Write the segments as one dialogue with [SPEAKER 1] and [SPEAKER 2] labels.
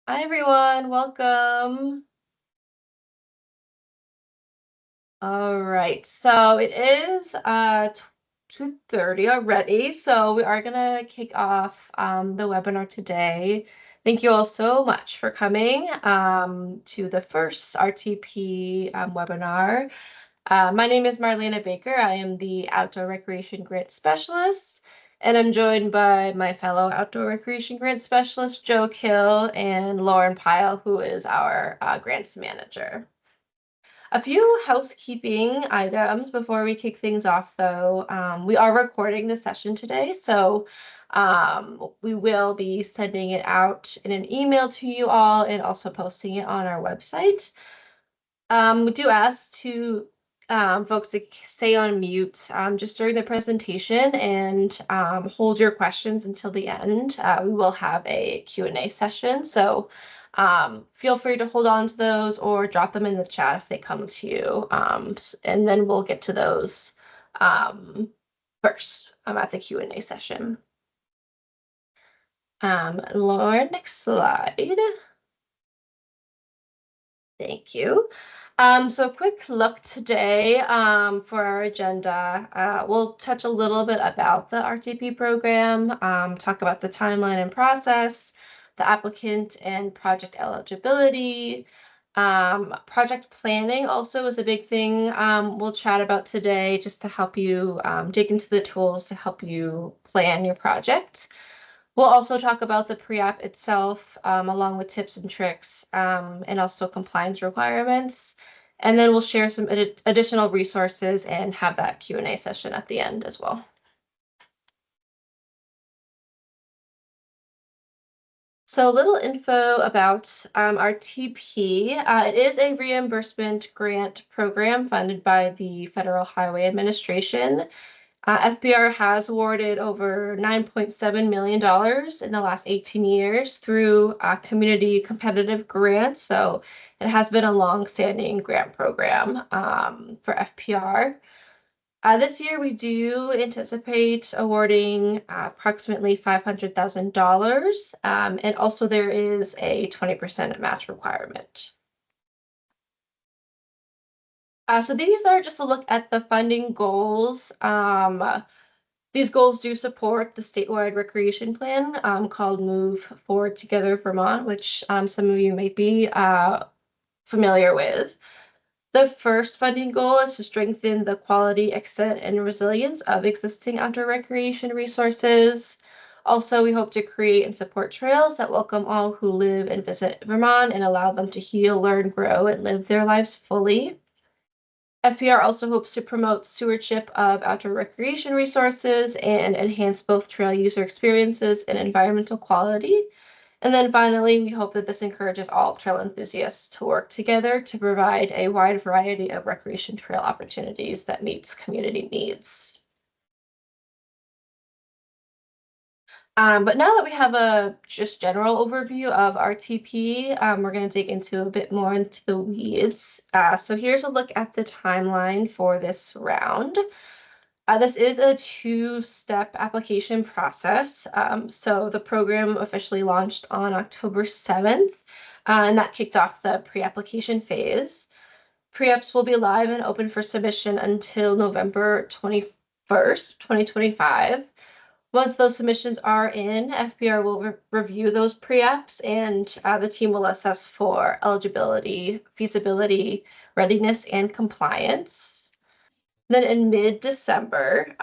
[SPEAKER 1] Hi everyone, welcome. All right, so it is 2:30 already, so we are gonna kick off the webinar today. Thank you all so much for coming to the first RTP webinar. My name is Marlena Baker. I am the Outdoor Recreation Grant Specialist, and I'm joined by my fellow Outdoor Recreation Grant Specialist, Joe Kill, and Lauren Pyle, who is our Grants Manager. A few housekeeping items before we kick things off, though. We are recording the session today, so we will be sending it out in an email to you all and also posting it on our website. We do ask to folks to stay on mute just during the presentation and hold your questions until the end. We will have a Q&A session, so feel free to hold on to those or drop them in the chat if they come to you, and then we'll get to those first at the Q&A session. Lauren, next slide. Thank you. So a quick look today for our agenda. We'll touch a little bit about the RTP program, talk about the timeline and process, the applicant and project eligibility. Project planning also is a big thing we'll chat about today, just to help you dig into the tools to help you plan your project. We'll also talk about the pre-app itself, along with tips and tricks, and also compliance requirements. And then we'll share some additional resources and have that Q&A session at the end as well. So a little info about RTP. It is a reimbursement grant program funded by the Federal Highway Administration. FBR has awarded over $9.7 million in the last 18 years through community competitive grants. So it has been a long-standing grant program for FPR. This year, we do anticipate awarding approximately $500,000, and also there is a 20% match requirement. So these are just a look at the funding goals. These goals do support the statewide recreation plan called Move Forward Together Vermont, which some of you may be familiar with. The first funding goal is to strengthen the quality, extent, and resilience of existing outdoor recreation resources. Also, we hope to create and support trails that welcome all who live and visit Vermont and allow them to heal, learn, grow, and live their lives fully. FPR also hopes to promote stewardship of outdoor recreation resources and enhance both trail user experiences and environmental quality. And then finally, we hope that this encourages all trail enthusiasts to work together to provide a wide variety of recreation trail opportunities that meets community needs. But now that we have a just general overview of RTP, we're going to dig into a bit more into the weeds. So here's a look at the timeline for this round. This is a two-step application process. So the program officially launched on October 7th, and that kicked off the pre-application phase. Pre-apps will be live and open for submission until November 21st, 2025. Once those submissions are in, FBR will review those pre-apps, and the team will assess for eligibility, feasibility, readiness, and compliance. Then in mid-December,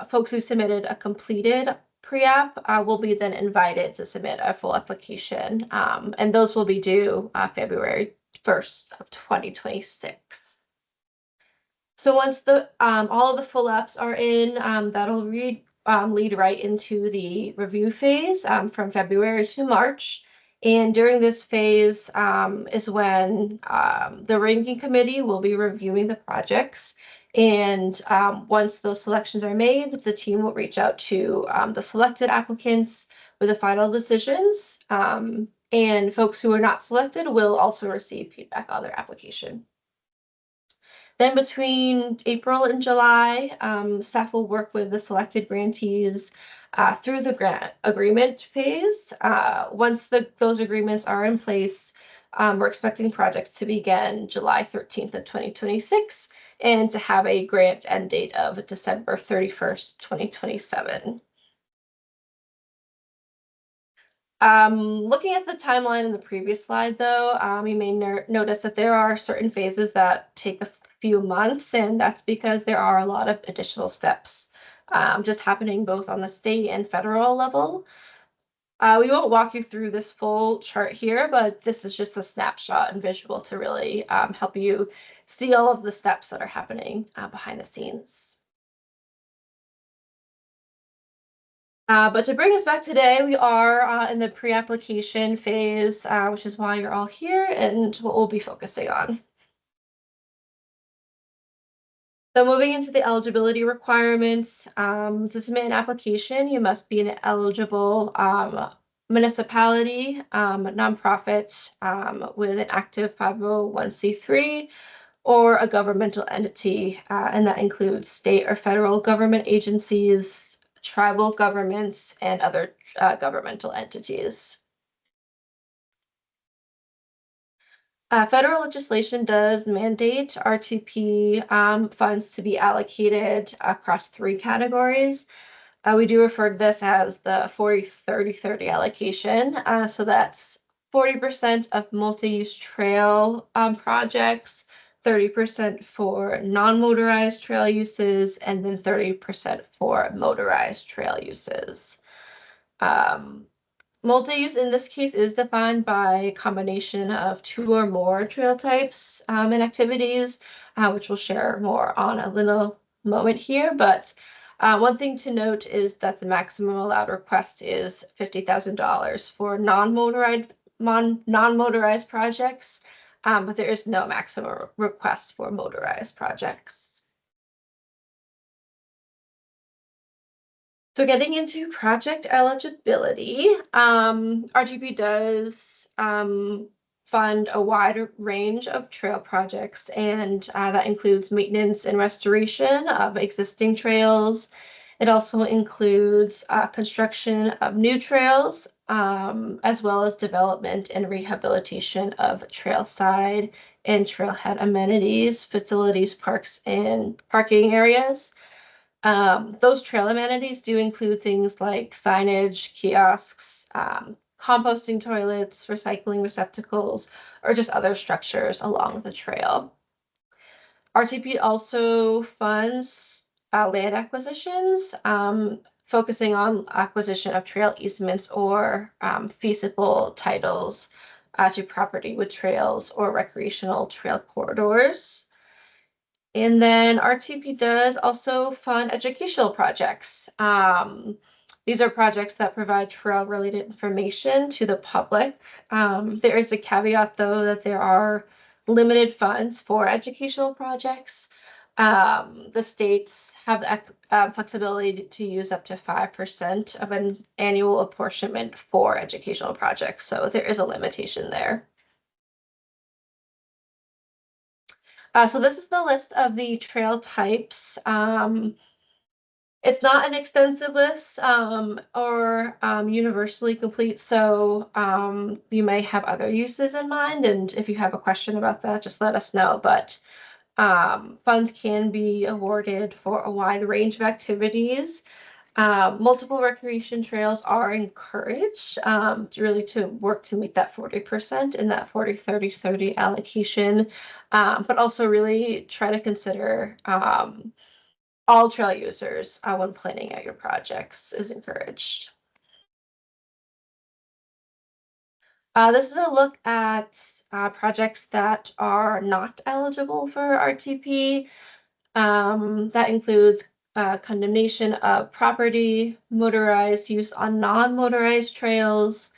[SPEAKER 1] folks who submitted a completed pre-app will be then invited to submit a full application, and those will be due February 1st of 2026. So once the all of the full apps are in, that'll lead right into the review phase from February to March. And during this phase is when the ranking committee will be reviewing the projects. And once those selections are made, the team will reach out to the selected applicants with the final decisions. And folks who are not selected will also receive feedback on their application. Then between April and July, staff will work with the selected grantees through the grant agreement phase. Once those agreements are in place, we're expecting projects to begin July 13th of 2026 and to have a grant end date of December 31st, 2027. Looking at the timeline in the previous slide, though, you may notice that there are certain phases that take a few months, and that's because there are a lot of additional steps just happening both on the state and federal level. We won't walk you through this full chart here, but this is just a snapshot and visual to really help you see all of the steps that are happening behind the scenes. But to bring us back today, we are in the pre-application phase, which is why you're all here and what we'll be focusing on. So moving into the eligibility requirements, to submit an application, you must be an eligible municipality, nonprofit with an active 501c3 or a governmental entity, and that includes state or federal government agencies, tribal governments, and other governmental entities. Federal legislation does mandate RTP funds to be allocated across three categories. We do refer to this as the 40-30-30 allocation. So that's 40% of multi-use trail projects, 30% for non-motorized trail uses, and then 30% for motorized trail uses. Multi-use in this case is defined by a combination of two or more trail types and activities, which we'll share more on a little moment here. But one thing to note is that the maximum allowed request is $50,000 for non-motorized projects, but there is no maximum request for motorized projects. So getting into project eligibility, RTP does fund a wide range of trail projects, and that includes maintenance and restoration of existing trails. It also includes construction of new trails, as well as development and rehabilitation of trailside and trailhead amenities, facilities, parks, and parking areas. Those trail amenities do include things like signage, kiosks, composting toilets, recycling receptacles, or just other structures along the trail. RTP also funds land acquisitions, focusing on acquisition of trail easements or feasible titles to property with trails or recreational trail corridors. And then RTP does also fund educational projects. These are projects that provide trail-related information to the public. There is a caveat, though, that there are limited funds for educational projects. The states have the flexibility to use up to 5% of an annual apportionment for educational projects, so there is a limitation there. So this is the list of the trail types. It's not an extensive list or universally complete, so you may have other uses in mind, and if you have a question about that, just let us know. But funds can be awarded for a wide range of activities. Multiple recreation trails are encouraged to work to meet that 40% in that 40-30-30 allocation, but also really try to consider all trail users when planning out your projects is encouraged. This is a look at projects that are not eligible for RTP. That includes condemnation of property, motorized use on non-motorized trails,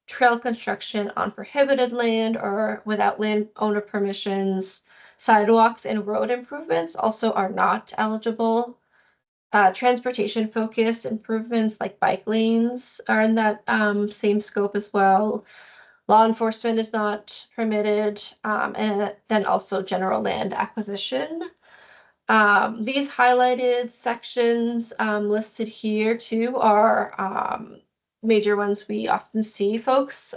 [SPEAKER 1] trail construction on prohibited land or without landowner permissions. Sidewalks and road improvements also are not eligible. Transportation focused improvements like bike lanes are in that same scope as well. Law enforcement is not permitted, and then also general land acquisition. These highlighted sections listed here too are major ones we often see folks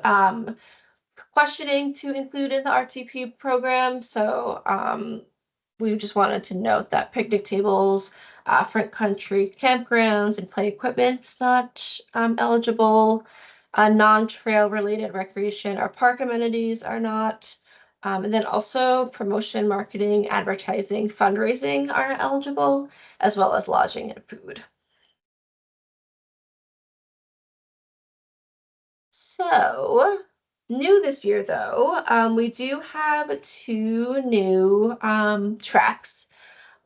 [SPEAKER 1] questioning to include in the RTP program. So we just wanted to note that picnic tables, front country campgrounds, and play equipment's not eligible. Non-trail related recreation or park amenities are not. And then also promotion, marketing, advertising, fundraising are eligible, as well as lodging and food. So, new this year though, we do have two new tracks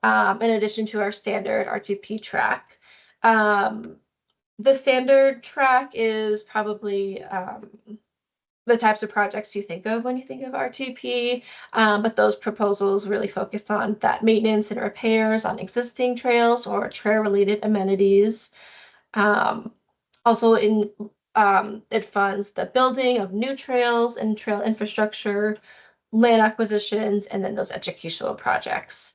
[SPEAKER 1] in addition to our standard RTP track. The standard track is probably the types of projects you think of when you think of RTP, but those proposals really focused on that maintenance and repairs on existing trails or trail-related amenities. Um, Also it funds the building of new trails and trail infrastructure, land acquisitions, and then those educational projects.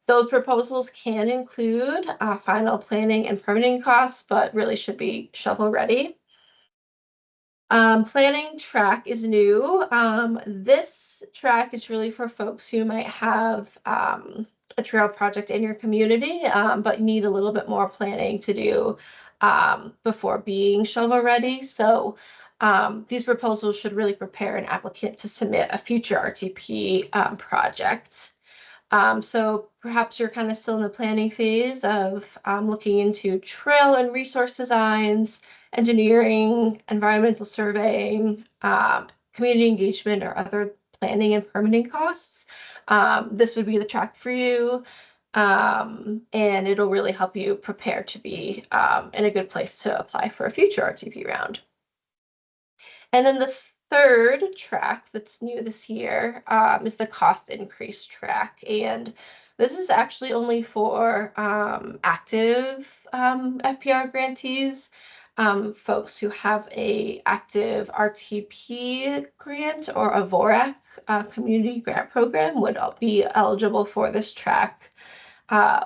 [SPEAKER 1] Those proposals can include final planning and permitting costs, but really should be shovel ready. Planning track is new. This track is really for folks who might have a trail project in your community, but need a little bit more planning to do before being shovel ready. So these proposals should really prepare an applicant to submit a future RTP project. So perhaps you're kind of still in the planning phase of looking into trail and resource designs, engineering, environmental surveying, community engagement, or other planning and permitting costs. This would be the track for you. And it'll really help you prepare to be in a good place to apply for a future RTP round. And then the third track that's new this year is the cost increase track. And this is actually only for active FPR grantees. Folks who have a active RTP grant or a VORAC community grant program would be eligible for this track.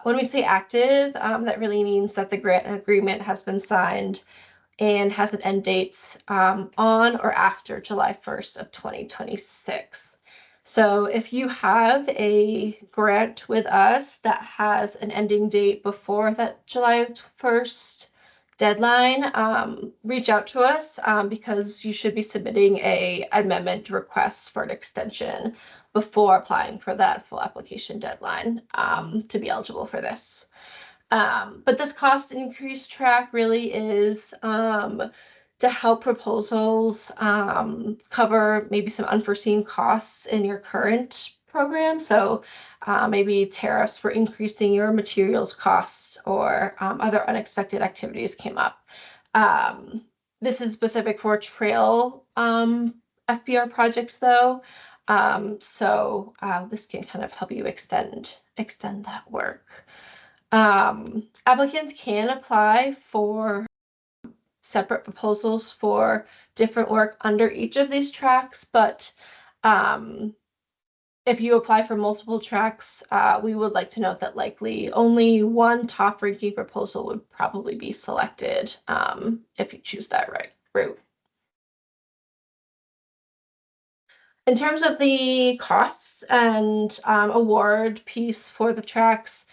[SPEAKER 1] When we say active, that really means that the grant agreement has been signed and has an end date on or after July 1st of 2026. So if you have a grant with us that has an ending date before that July 1st deadline, reach out to us because you should be submitting a amendment request for an extension before applying for that full application deadline to be eligible for this. But this cost increase track really is to help proposals cover maybe some unforeseen costs in your current program. So maybe tariffs for increasing your materials costs or other unexpected activities came up. This is specific for trail FBR projects though. So this can kind of help you extend that work. Applicants can apply for separate proposals for different work under each of these tracks, but if you apply for multiple tracks, we would like to note that likely only one top ranking proposal would probably be selected if you choose that route. In terms of the costs and award piece for the tracks,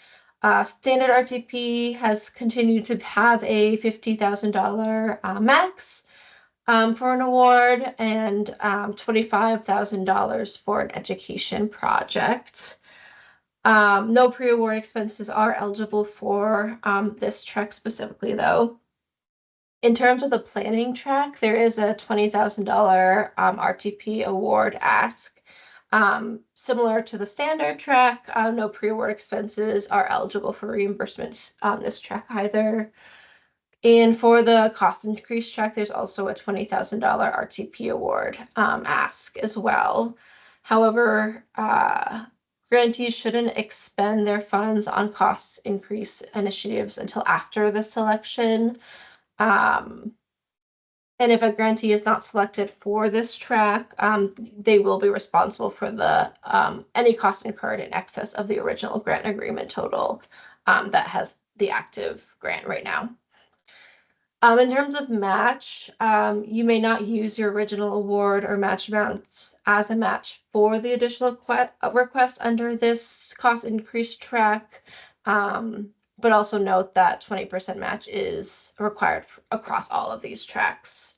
[SPEAKER 1] standard RTP has continued to have a $50,000 max for an award and $25,000 for an education project. No pre-award expenses are eligible for this track specifically, though. In terms of the planning track, there is a $20,000 RTP award ask. Similar to the standard track, no pre-award expenses are eligible for reimbursements on this track either. And for the cost increase track, there's also a $20,000 RTP award ask as well. However, grantees shouldn't expend their funds on cost increase initiatives until after the selection. And And if a grantee is not selected for this track, they will be responsible for the any cost incurred in excess of the original grant agreement total that has the active grant right now. In terms of match, you may not use your original award or match amounts as a match for the additional request under this cost increase track. But also note that 20% match is required across all of these tracks.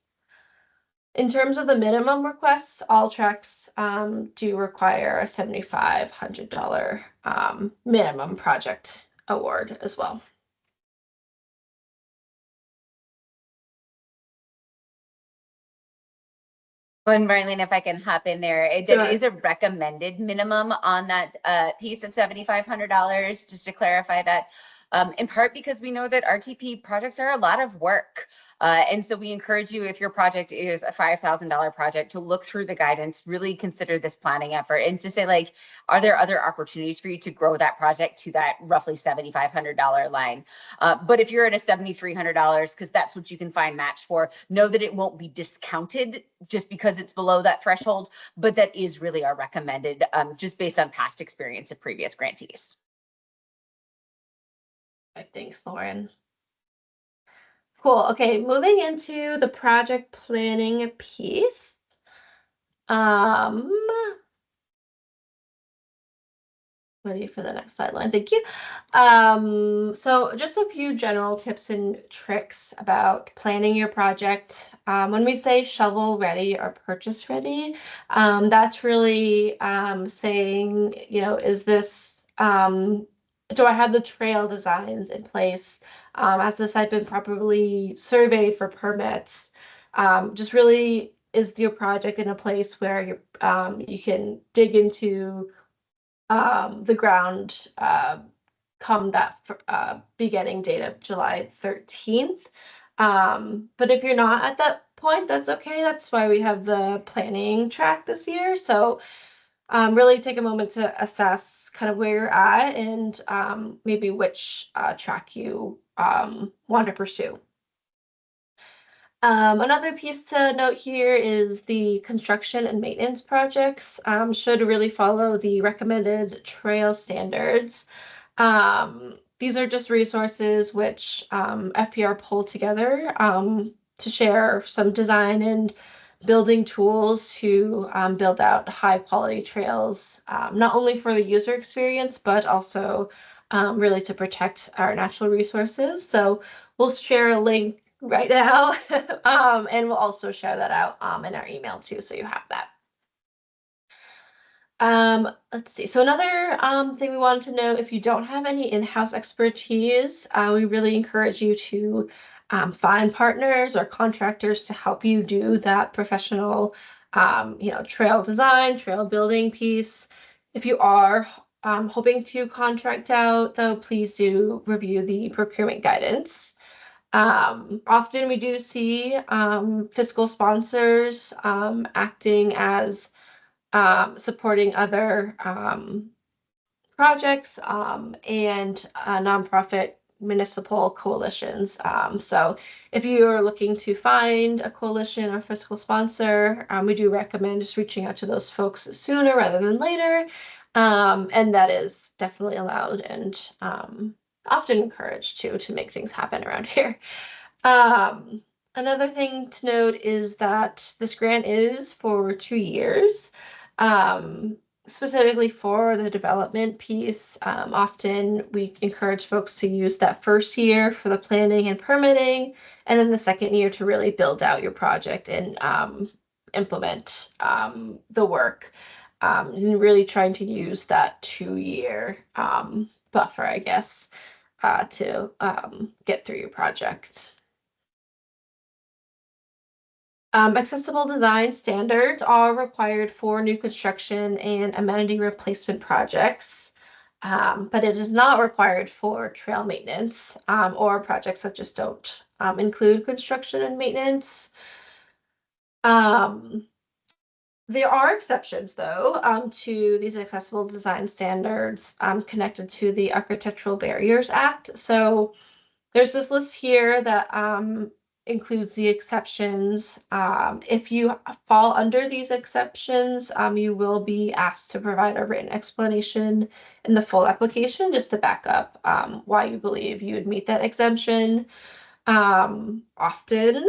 [SPEAKER 1] In terms of the minimum requests, all tracks do require a $7,500 minimum project award as well.
[SPEAKER 2] And Marlene, if I can hop in there, there is a recommended minimum on that piece of $7,500, just to clarify that. In part because we know that RTP projects are a lot of work. And so we encourage you, if your project is a $5,000 project, to look through the guidance, really consider this planning effort, and to say, like, are there other opportunities for you to grow that project to that roughly $7,500 line? But if you're at a $7,300, because that's what you can find match for, know that it won't be discounted just because it's below that threshold, but that is really our recommended, just based on past experience of previous grantees.
[SPEAKER 1] Thanks, Lauren. Cool. Okay, moving into the project planning piece. Ready for the next sideline. Thank you. So just a few general tips and tricks about planning your project. When we say shovel ready or purchase ready, that's really saying, is this, do I have the trail designs in place? Has the site been properly surveyed for permits? Just really, is your project in a place where you can dig into the ground come that beginning date of July 13th. But if you're not at that point, that's okay. That's why we have the planning track this year. So really take a moment to assess kind of where you're at and maybe which track you want to pursue. Another piece to note here is the construction and maintenance projects should really follow the recommended trail standards. These are just resources which FPR pulled together to share some design and building tools to build out high quality trails, not only for the user experience, but also really to protect our natural resources. So we'll share a link right now. And we'll also share that out in our email too, so you have that. Let's see. So another thing we wanted to know, if you don't have any in-house expertise, we really encourage you to find partners or contractors to help you do that professional, trail design, trail building piece. If you are hoping to contract out, though, please do review the procurement guidance. Often we do see fiscal sponsors acting as supporting other projects and nonprofit municipal coalitions. So if you are looking to find a coalition or fiscal sponsor, we do recommend just reaching out to those folks sooner rather than later. And that is definitely allowed and often encouraged to make things happen around here. Another thing to note is that this grant is for 2 years, specifically for the development piece. Often we encourage folks to use that first year for the planning and permitting, and then the second year to really build out your project and implement the work. And really trying to use that 2-year buffer, I guess, to get through your project. Accessible design standards are required for new construction and amenity replacement projects, but it is not required for trail maintenance or projects that just don't include construction and maintenance. There are exceptions, though, to these accessible design standards connected to the Architectural Barriers Act. So there's this list here that includes the exceptions. If you fall under these exceptions, you will be asked to provide a written explanation in the full application just to back up why you believe you would meet that exemption. Often,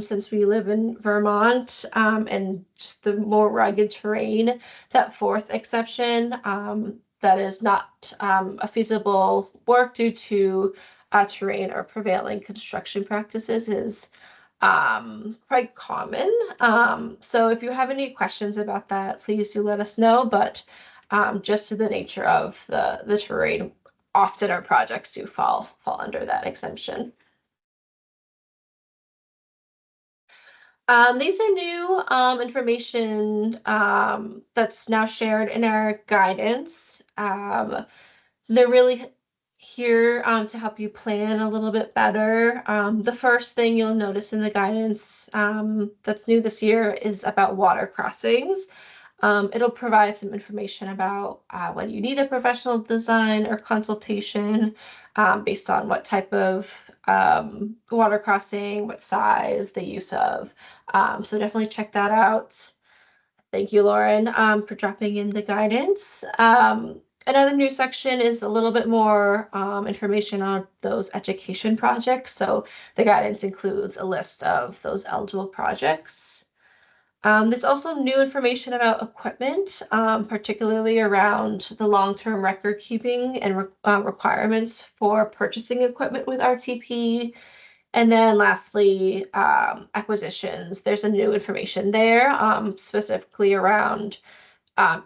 [SPEAKER 1] since we live in Vermont, and just the more rugged terrain, that fourth exception, that is not a feasible work due to terrain or prevailing construction practices is quite common. So if you have any questions about that, please do let us know. But just to the nature of the terrain, often our projects do fall under that exemption. These are new information that's now shared in our guidance. They're really here to help you plan a little bit better. The first thing you'll notice in the guidance that's new this year is about water crossings. It'll provide some information about when you need a professional design or consultation based on what type of water crossing, what size, the use of. So definitely check that out. Thank you, Lauren, for dropping in the guidance. Another new section is a little bit more information on those education projects. So the guidance includes a list of those eligible projects. There's also new information about equipment, particularly around the long-term record keeping and requirements for purchasing equipment with RTP. And then lastly, acquisitions. There's a new information there, specifically around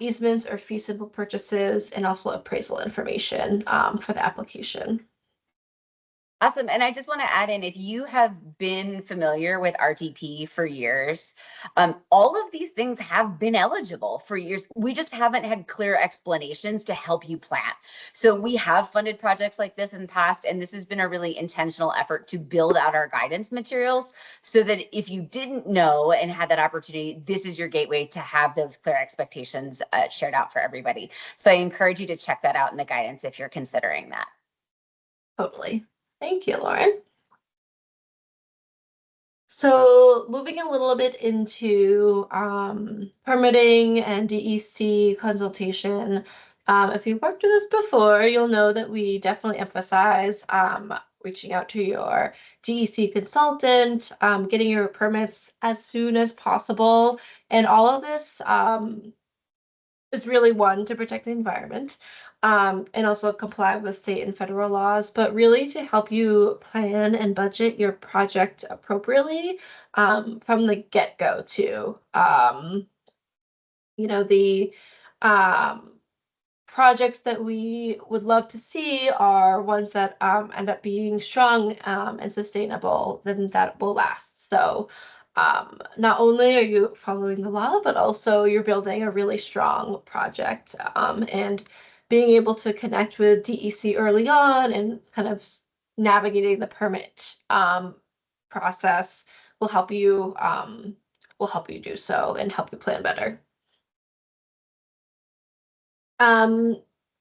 [SPEAKER 1] easements or feasible purchases and also appraisal information for the application.
[SPEAKER 2] Awesome. And I just want to add in, if you have been familiar with RTP for years, all of these things have been eligible for years. We just haven't had clear explanations to help you plan. So we have funded projects like this in the past, and this has been a really intentional effort to build out our guidance materials so that if you didn't know and had that opportunity, this is your gateway to have those clear expectations shared out for everybody. So I encourage you to check that out in the guidance if you're considering that.
[SPEAKER 1] Totally. Thank you, Lauren. So moving a little bit into permitting and DEC consultation. If you've worked with us before, you'll know that we definitely emphasize reaching out to your DEC consultant, getting your permits as soon as possible. And all of this is really one to protect the environment and also comply with state and federal laws, but really to help you plan and budget your project appropriately from the get-go too. The projects that we would love to see are ones that end up being strong and sustainable, then that will last. So not only are you following the law, but also you're building a really strong project and being able to connect with DEC early on and kind of navigating the permit process will help you do so and help you plan better.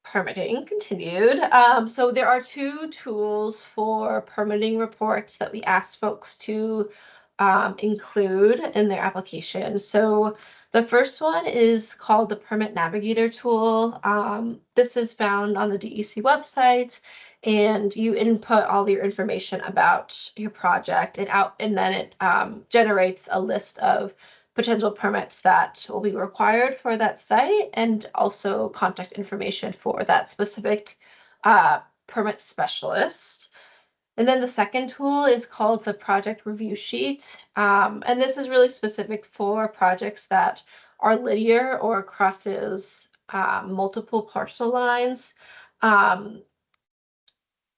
[SPEAKER 1] Permitting continued. So there are two tools for permitting reports that we ask folks to include in their application. So the first one is called the Permit Navigator tool. This is found on the DEC website, and you input all your information about your project and then it generates a list of potential permits that will be required for that site and also contact information for that specific permit specialist. And then the second tool is called the project review sheet. And this is really specific for projects that are linear or crosses multiple parcel lines.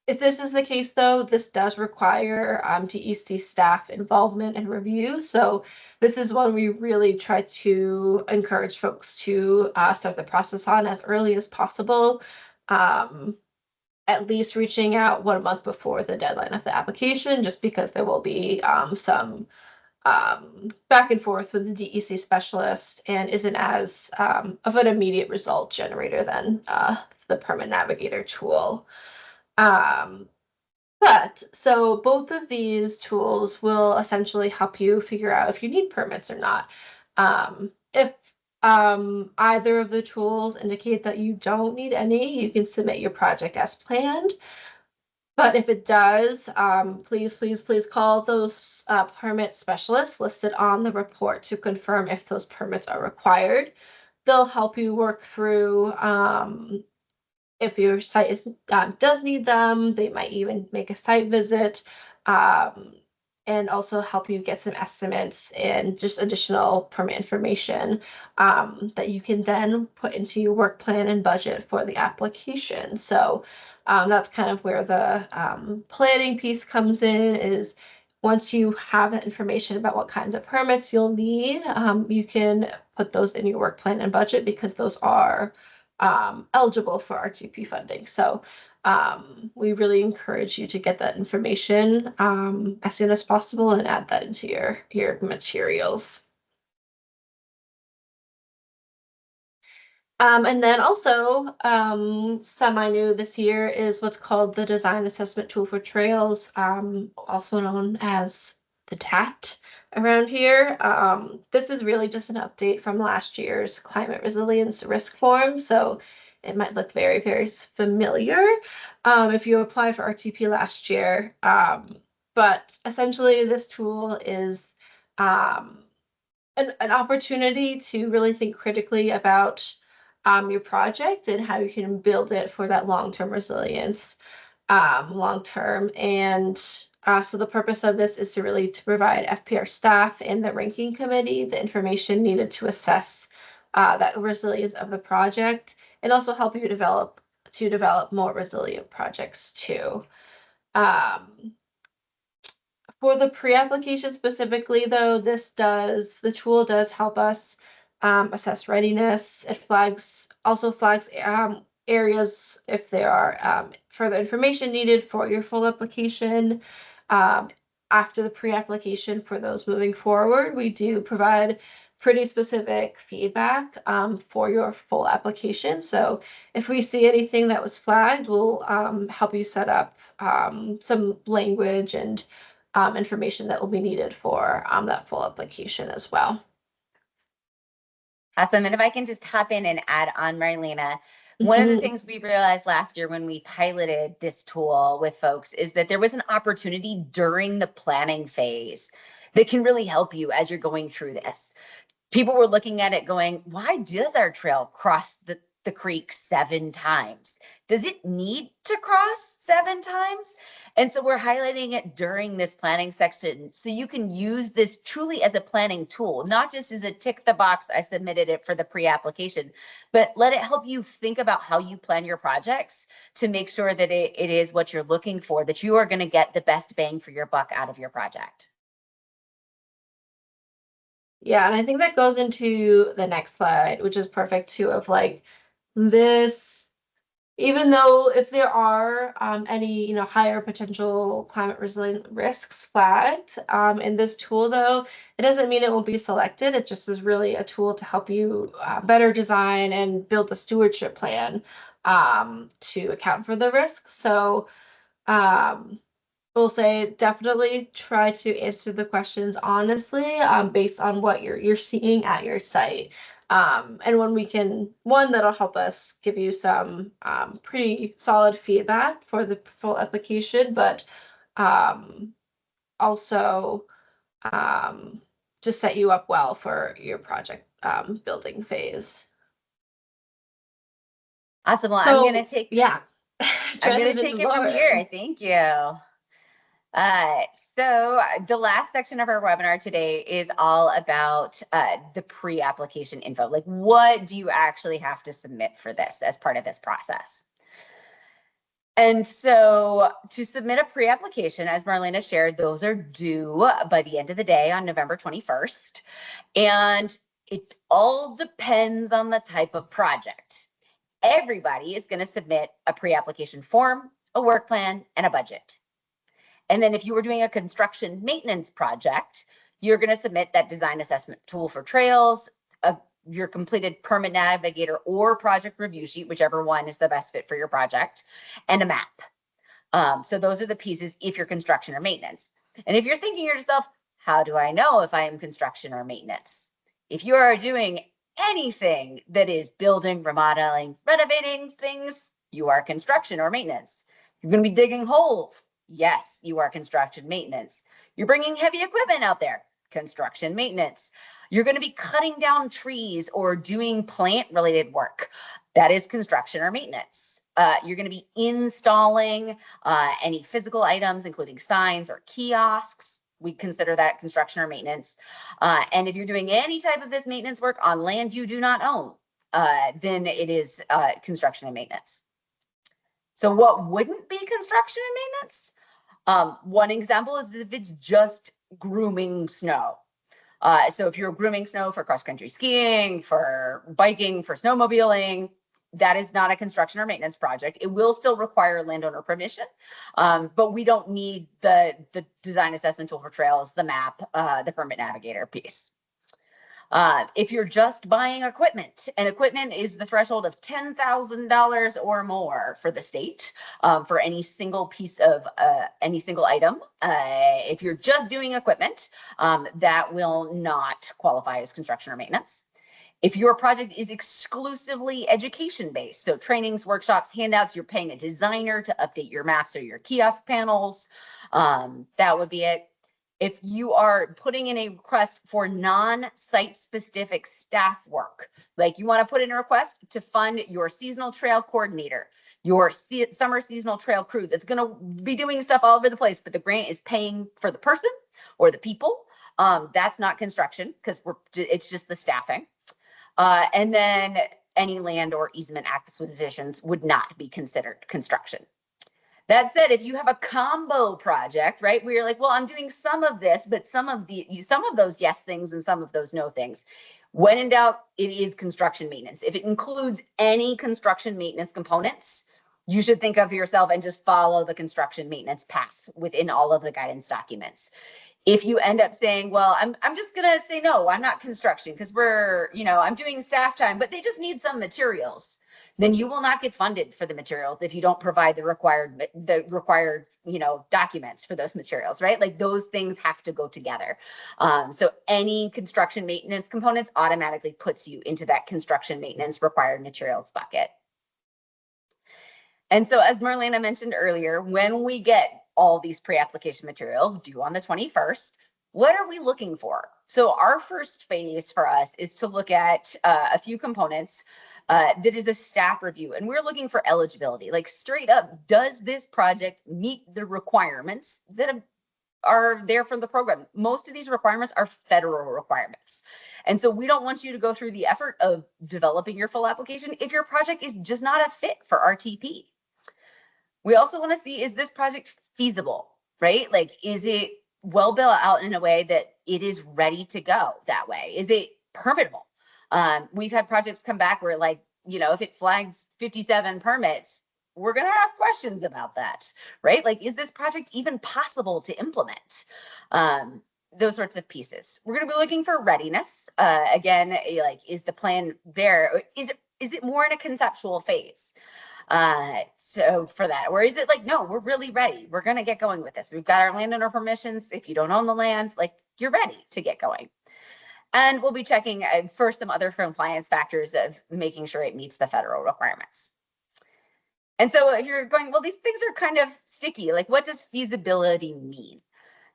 [SPEAKER 1] If this is the case, though, this does require DEC staff involvement and review. So this is one we really try to encourage folks to start the process on as early as possible, at least reaching out 1 month before the deadline of the application, just because there will be some back and forth with the DEC specialist and isn't as of an immediate result generator than the Permit Navigator tool. But so both of these tools will essentially help you figure out if you need permits or not. If either of the tools indicate that you don't need any, you can submit your project as planned. But if it does, please, please, please call those permit specialists listed on the report to confirm if those permits are required. They'll help you work through if your site does need them. They might even make a site visit, um, and also help you get some estimates and just additional permit information that you can then put into your work plan and budget for the application. So that's kind of where the planning piece comes in, is once you have that information about what kinds of permits you'll need, you can put those in your work plan and budget, because those are eligible for RTP funding. So we really encourage you to get that information as soon as possible and add that into your materials. And then also, semi-new this year is what's called the Design Assessment Tool for Trails, also known as the TAT around here. This is really just an update from last year's climate resilience risk form, so it might look very, very familiar if you applied for RTP last year. But essentially, this tool is an opportunity to really think critically about your project and how you can build it for that long-term resilience, long term. And so the purpose of this is to really to provide FPR staff and the ranking committee the information needed to assess that resilience of the project, and also help you develop more resilient projects too. Um, for the pre-application specifically, though, the tool does help us assess readiness. It also flags areas if there are further information needed for your full application. Um, After the pre-application, for those moving forward, we do provide pretty specific feedback for your full application. So if we see anything that was flagged, we'll help you set up some language and information that will be needed for that full application as well.
[SPEAKER 2] Awesome. And if I can just hop in and add on, Marlena, one of the things we realized last year when we piloted this tool with folks is that there was an opportunity during the planning phase that can really help you as you're going through this. People were looking at it going, why does our trail cross the creek 7 times? Does it need to cross 7 times? And so we're highlighting it during this planning section so you can use this truly as a planning tool, not just as a tick the box, I submitted it for the pre-application, but let it help you think about how you plan your projects to make sure that it is what you're looking for, that you are going to get the best bang for your buck out of your project.
[SPEAKER 1] Yeah, and I think that goes into the next slide, which is perfect too, of like this, even though if there are any, higher potential climate resilient risks flagged in this tool, though, it doesn't mean it won't be selected. It just is really a tool to help you better design and build a stewardship plan to account for the risk. So um, we'll say definitely try to answer the questions honestly, based on what you're seeing at your site. And one that'll help us give you some pretty solid feedback for the full application, but um, also to set you up well for your project building phase.
[SPEAKER 2] Awesome. Well,
[SPEAKER 1] So yeah,
[SPEAKER 2] I'm going to take
[SPEAKER 1] transition
[SPEAKER 2] it from here.
[SPEAKER 1] forward.
[SPEAKER 2] Thank you. So the last section of our webinar today is all about the pre-application info. Like, what do you actually have to submit for this as part of this process? And so to submit a pre-application, as Marlena shared, those are due by the end of the day on November 21st. And it all depends on the type of project. Everybody is going to submit a pre-application form, a work plan, and a budget. And then if you were doing a construction maintenance project, you're going to submit that design assessment tool for trails, your completed permit navigator or project review sheet, whichever one is the best fit for your project, and a map. So those are the pieces if you're construction or maintenance. And if you're thinking to yourself, how do I know if I am construction or maintenance? If you are doing anything that is building, remodeling, renovating things, you are construction or maintenance. You're going to be digging holes. Yes, you are construction maintenance. You're bringing heavy equipment out there. Construction maintenance. You're going to be cutting down trees or doing plant related work. That is construction or maintenance. You're going to be installing any physical items, including signs or kiosks. We consider that construction or maintenance. And if you're doing any type of this maintenance work on land you do not own, then it is construction and maintenance. So what wouldn't be construction and maintenance? One example is if it's just grooming snow. So if you're grooming snow for cross-country skiing, for biking, for snowmobiling, that is not a construction or maintenance project. It will still require landowner permission, but we don't need the design assessment tool for trails, the map, the permit navigator piece. If you're just buying equipment, and equipment is the threshold of $10,000 or more for the state for any single piece of any single item. If you're just doing equipment, that will not qualify as construction or maintenance. If your project is exclusively education-based, so trainings, workshops, handouts, you're paying a designer to update your maps or your kiosk panels, that would be it. If you are putting in a request for non-site specific staff work, like you want to put in a request to fund your seasonal trail coordinator, your summer seasonal trail crew that's going to be doing stuff all over the place, but the grant is paying for the person or the people, that's not construction because it's just the staffing. And then any land or easement acquisitions would not be considered construction. That said, if you have a combo project, right, where you're like, well, I'm doing some of this, but some of those yes things and some of those no things. When in doubt, it is construction maintenance. If it includes any construction maintenance components, you should think of yourself and just follow the construction maintenance path within all of the guidance documents. If you end up saying, well, I'm just going to say, no, I'm not construction because I'm doing staff time, but they just need some materials, then you will not get funded for the materials if you don't provide the required documents for those materials, right? Like those things have to go together. So any construction maintenance components automatically puts you into that construction maintenance required materials bucket. And so as Marlena mentioned earlier, when we get all these pre-application materials due on the 21st, what are we looking for? So our first phase for us is to look at a few components that is a staff review. And we're looking for eligibility, like straight up, does this project meet the requirements that are there from the program? Most of these requirements are federal requirements. And so we don't want you to go through the effort of developing your full application if your project is just not a fit for RTP. We also want to see, is this project feasible, right? Like, is it well built out in a way that it is ready to go that way? Is it permittable? We've had projects come back where like, if it flags 57 permits, we're going to ask questions about that, right? Like, is this project even possible to implement? Those sorts of pieces. We're going to be looking for readiness. Again, like, is the plan there? Or is it more in a conceptual phase? So for that, or is it like, no, we're really ready. We're going to get going with this. We've got our landowner permissions. If you don't own the land, like you're ready to get going. And we'll be checking for some other compliance factors of making sure it meets the federal requirements. And so if you're going, well, these things are kind of sticky. Like, what does feasibility mean?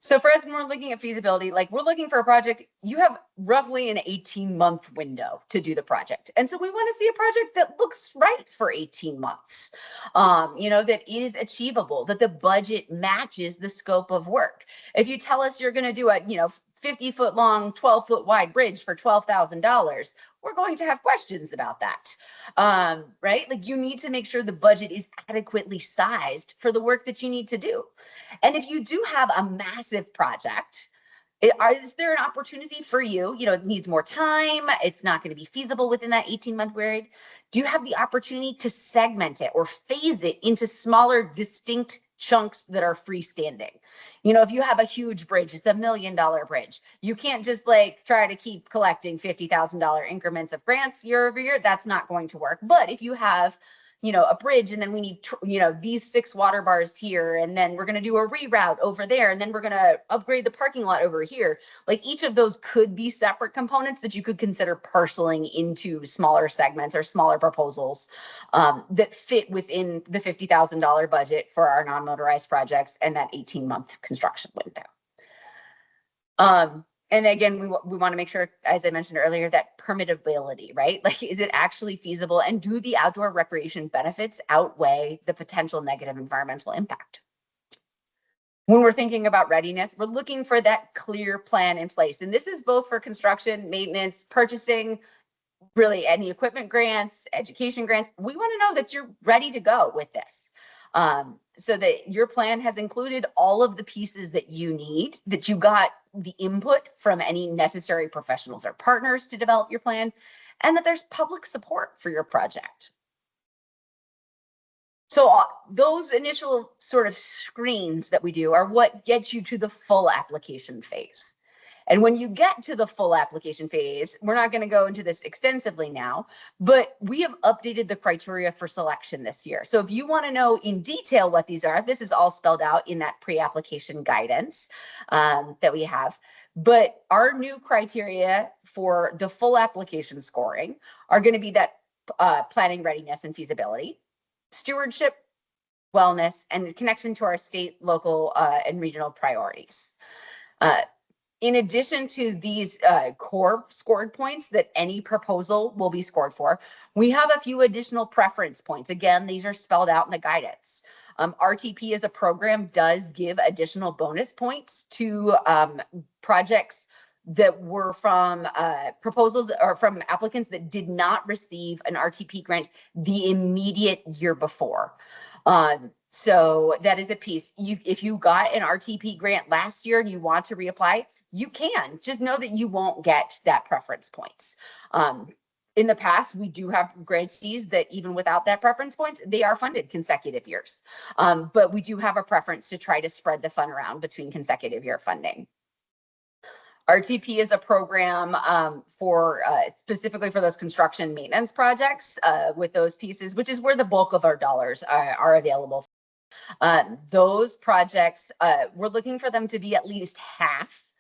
[SPEAKER 2] So for us, when we're looking at feasibility, like we're looking for a project, you have roughly an 18-month window to do the project. And so we want to see a project that looks right for 18 months, that is achievable, that the budget matches the scope of work. If you tell us you're going to do a, 50-foot long, 12-foot wide bridge for $12,000, we're going to have questions about that, right? Like you need to make sure the budget is adequately sized for the work that you need to do. And if you do have a massive project, is there an opportunity for you? It needs more time. It's not going to be feasible within that 18-month period. Do you have the opportunity to segment it or phase it into smaller, distinct chunks that are freestanding? If you have a huge bridge, it's $1 million bridge. You can't just like try to keep collecting $50,000 increments of grants year over year. That's not going to work. But if you have a bridge, and then we need, these 6 water bars here, and then we're going to do a reroute over there, and then we're going to upgrade the parking lot over here. Like each of those could be separate components that you could consider parceling into smaller segments or smaller proposals that fit within the $50,000 budget for our non-motorized projects and that 18-month construction window. And again, we want to make sure, as I mentioned earlier, that permittability, right? Like, is it actually feasible? And do the outdoor recreation benefits outweigh the potential negative environmental impact? When we're thinking about readiness, we're looking for that clear plan in place. And this is both for construction, maintenance, purchasing, really any equipment grants, education grants. We want to know that you're ready to go with this. So that your plan has included all of the pieces that you need, that you got the input from any necessary professionals or partners to develop your plan, and that there's public support for your project. So those initial sort of screens that we do are what gets you to the full application phase. And when you get to the full application phase, we're not going to go into this extensively now, but we have updated the criteria for selection this year. So if you want to know in detail what these are, this is all spelled out in that pre-application guidance that we have. But our new criteria for the full application scoring are going to be that planning readiness and feasibility, stewardship, wellness, and connection to our state, local, and regional priorities. In addition to these core scored points that any proposal will be scored for, we have a few additional preference points. Again, these are spelled out in the guidance. RTP as a program does give additional bonus points to projects that were from proposals or from applicants that did not receive an RTP grant the immediate year before. So that is a piece. If you got an RTP grant last year and you want to reapply, you can. Just know that you won't get that preference points. In the past, we do have grantees that even without that preference points, they are funded consecutive years. But we do have a preference to try to spread the fund around between consecutive year funding. RTP is a program for specifically for those construction maintenance projects with those pieces, which is where the bulk of our dollars are available. Those projects, we're looking for them to be at least half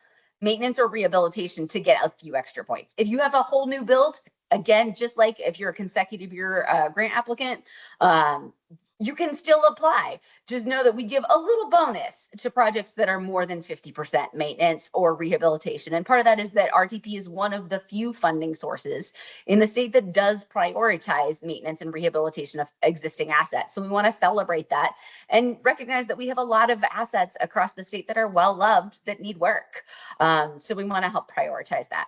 [SPEAKER 2] maintenance or rehabilitation to get a few extra points. If you have a whole new build, again, just like if you're a consecutive year grant applicant, you can still apply. Just know that we give a little bonus to projects that are more than 50% maintenance or rehabilitation. And part of that is that RTP is one of the few funding sources in the state that does prioritize maintenance and rehabilitation of existing assets. So we want to celebrate that and recognize that we have a lot of assets across the state that are well loved that need work. So we want to help prioritize that.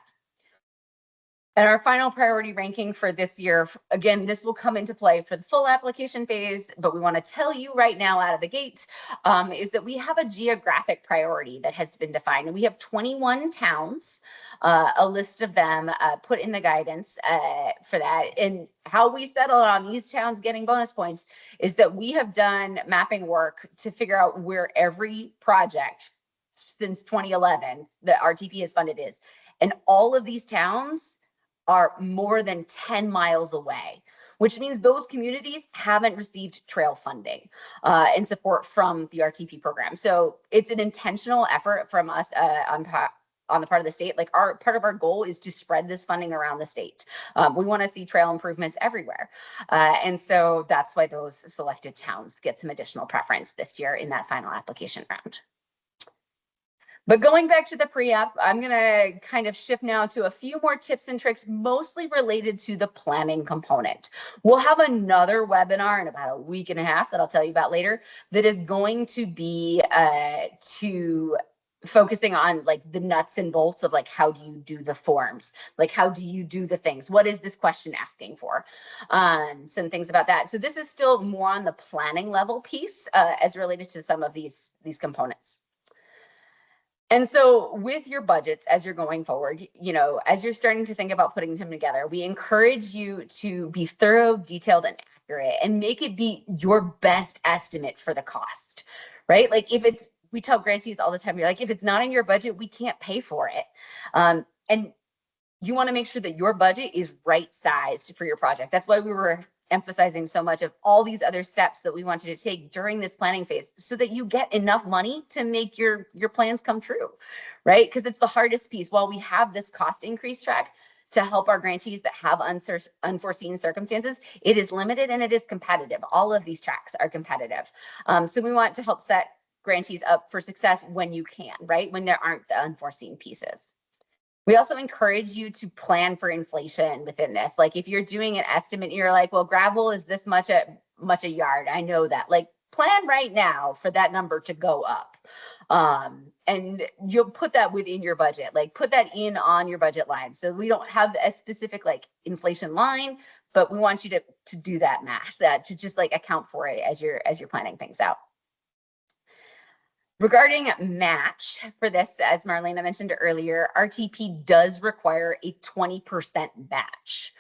[SPEAKER 2] And our final priority ranking for this year, again, this will come into play for the full application phase, but we want to tell you right now out of the gate, is that we have a geographic priority that has been defined. And we have 21 towns, a list of them put in the guidance for that. And how we settle on these towns getting bonus points is that we have done mapping work to figure out where every project since 2011 that RTP has funded is. And all of these towns are more than 10 miles away, which means those communities haven't received trail funding and support from the RTP program. So it's an intentional effort from us on the part of the state. Like part of our goal is to spread this funding around the state. We want to see trail improvements everywhere. And so that's why those selected towns get some additional preference this year in that final application round. But going back to the pre-app, I'm going to kind of shift now to a few more tips and tricks, mostly related to the planning component. We'll have another webinar in about a week and a half that I'll tell you about later that is going to be focusing on like the nuts and bolts of like, how do you do the forms? Like, how do you do the things? What is this question asking for? Some things about that. So this is still more on the planning level piece as related to some of these components. And so with your budgets, as you're going forward, as you're starting to think about putting them together, we encourage you to be thorough, detailed, and accurate, and make it be your best estimate for the cost, right? Like we tell grantees all the time, you're like, if it's not in your budget, we can't pay for it. And you want to make sure that your budget is right sized for your project. That's why we were emphasizing so much of all these other steps that we want you to take during this planning phase so that you get enough money to make your plans come true, right? Because it's the hardest piece. While we have this cost increase track to help our grantees that have unforeseen circumstances, it is limited and it is competitive. All of these tracks are competitive. So we want to help set grantees up for success when you can, right? When there aren't the unforeseen pieces. We also encourage you to plan for inflation within this. Like if you're doing an estimate, you're like, well, gravel is this much a yard. I know that. Like plan right now for that number to go up. And you'll put that within your budget, like put that in on your budget line. So we don't have a specific like inflation line, but we want you to do that math, to just like account for it as you're planning things out. Regarding match for this, as Marlena mentioned earlier, RTP does require a 20% match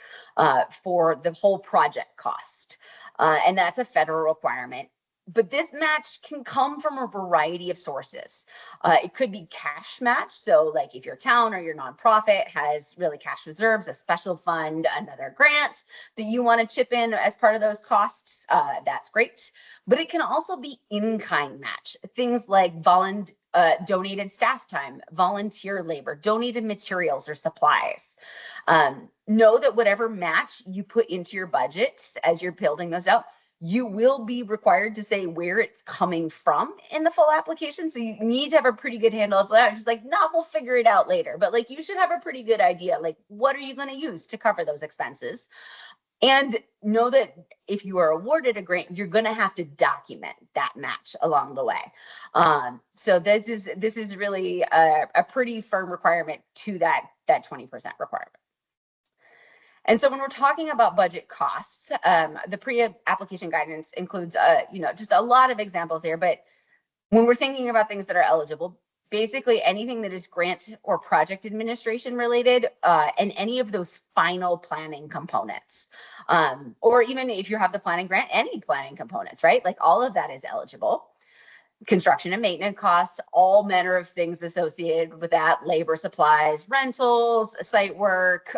[SPEAKER 2] for the whole project cost. And that's a federal requirement. But this match can come from a variety of sources. It could be cash match. So like if your town or your nonprofit has really cash reserves, a special fund, another grant that you want to chip in as part of those costs, that's great. But it can also be in-kind match. Things like donated staff time, volunteer labor, donated materials or supplies. Know that whatever match you put into your budget as you're building those out, you will be required to say where it's coming from in the full application. So you need to have a pretty good handle of that. Just like, no, we'll figure it out later. But like, you should have a pretty good idea. Like, what are you going to use to cover those expenses? And know that if you are awarded a grant, you're going to have to document that match along the way. So this is really a pretty firm requirement to that 20% requirement. And so when we're talking about budget costs, the pre-application guidance includes, just a lot of examples here. But when we're thinking about things that are eligible, basically anything that is grant or project administration related, and any of those final planning components, or even if you have the planning grant, any planning components, right? Like all of that is eligible. Construction and maintenance costs, all manner of things associated with that, labor, supplies, rentals, site work,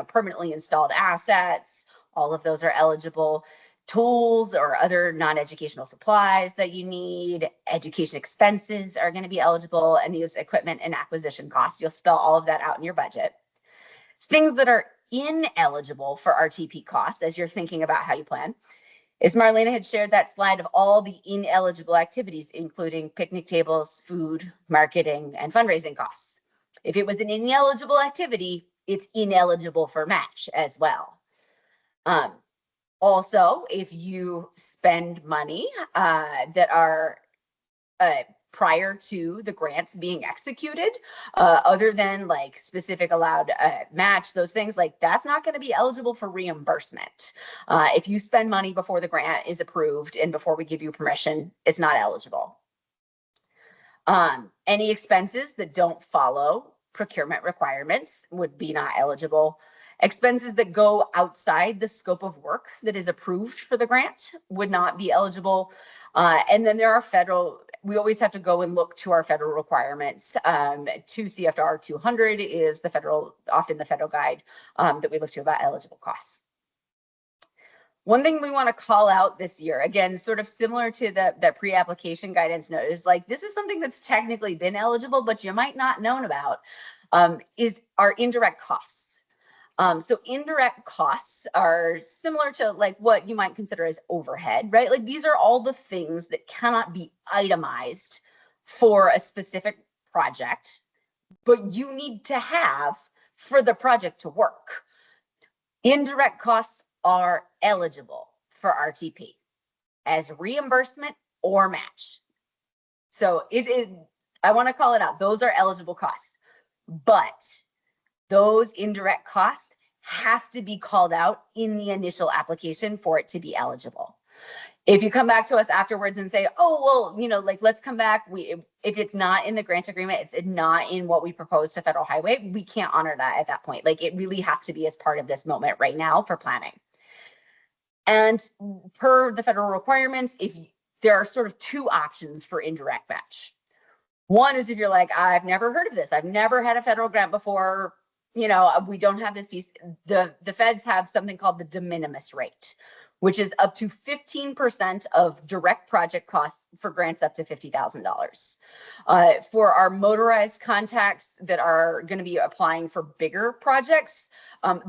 [SPEAKER 2] permanently installed assets, all of those are eligible. Tools or other non-educational supplies that you need, education expenses are going to be eligible, and these equipment and acquisition costs, you'll spell all of that out in your budget. Things that are ineligible for RTP costs as you're thinking about how you plan, as Marlena had shared that slide of all the ineligible activities, including picnic tables, food, marketing, and fundraising costs. If it was an ineligible activity, it's ineligible for match as well. Also, if you spend money that are prior to the grants being executed, other than like specific allowed match, those things, like that's not going to be eligible for reimbursement. If you spend money before the grant is approved and before we give you permission, it's not eligible. Any expenses that don't follow procurement requirements would be not eligible. Expenses that go outside the scope of work that is approved for the grant would not be eligible. And then there are we always have to go and look to our federal requirements. 2 CFR 200 is often the federal guide that we look to about eligible costs. One thing we want to call out this year, again, sort of similar to that pre-application guidance note, is like, this is something that's technically been eligible, but you might not known about, is our indirect costs. So indirect costs are similar to like what you might consider as overhead, right? Like these are all the things that cannot be itemized for a specific project, but you need to have for the project to work. Indirect costs are eligible for RTP as reimbursement or match. So I want to call it out. Those are eligible costs, but those indirect costs have to be called out in the initial application for it to be eligible. If you come back to us afterwards and say, oh, well, like let's come back. If it's not in the grant agreement, it's not in what we propose to Federal Highway, we can't honor that at that point. Like it really has to be as part of this moment right now for planning. And per the federal requirements, there are sort of two options for indirect match. One is if you're like, I've never heard of this. I've never had a federal grant before. We don't have this piece. The feds have something called the de minimis rate, which is up to 15% of direct project costs for grants up to $50,000. For our motorized contacts that are going to be applying for bigger projects,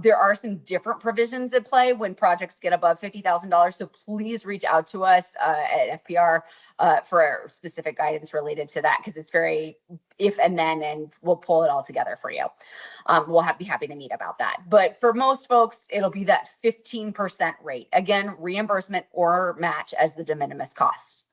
[SPEAKER 2] there are some different provisions at play when projects get above $50,000. So please reach out to us at FPR for specific guidance related to that, because it's very if and then, and we'll pull it all together for you. We'll be happy to meet about that. But for most folks, it'll be that 15% rate. Again, reimbursement or match as the de minimis costs.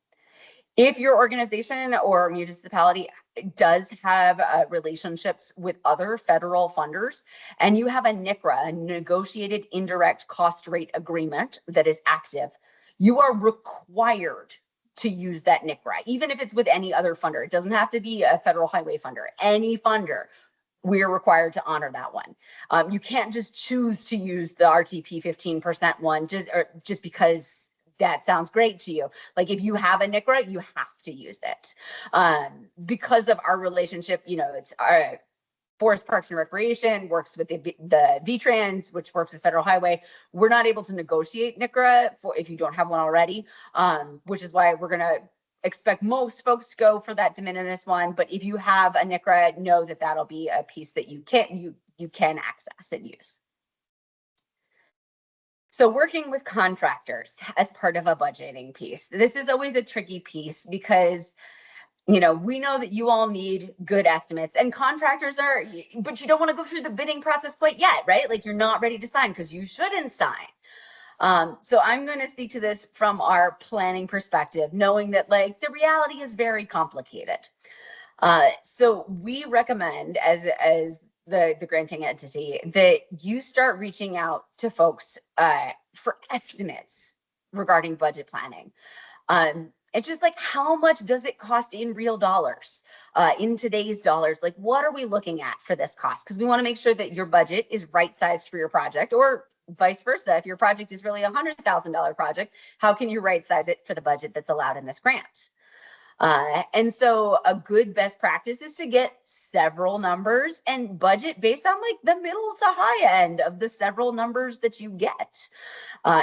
[SPEAKER 2] If your organization or municipality does have relationships with other federal funders, and you have a NICRA, a negotiated indirect cost rate agreement that is active, you are required to use that NICRA, even if it's with any other funder. It doesn't have to be a federal highway funder, any funder. We're required to honor that one. You can't just choose to use the RTP 15% one just because that sounds great to you. Like if you have a NICRA, you have to use it. Because of our relationship, it's our Forest Parks and Recreation works with the VTrans, which works with Federal Highway. We're not able to negotiate NICRA if you don't have one already, which is why we're going to expect most folks to go for that de minimis one. But if you have a NICRA, know that that'll be a piece that you can access and use. So working with contractors as part of a budgeting piece. This is always a tricky piece because we know that you all need good estimates, and contractors but you don't want to go through the bidding process quite yet, right? Like you're not ready to sign because you shouldn't sign. So I'm going to speak to this from our planning perspective, knowing that the reality is very complicated. So we recommend as the granting entity that you start reaching out to folks for estimates regarding budget planning. It's just how much does it cost in real dollars, in today's dollars? What are we looking at for this cost? Because we want to make sure that your budget is right sized for your project, or vice versa. If your project is really $100,000 project, how can you right size it for the budget that's allowed in this grant? And so a good best practice is to get several numbers and budget based on the middle to high end of the several numbers that you get.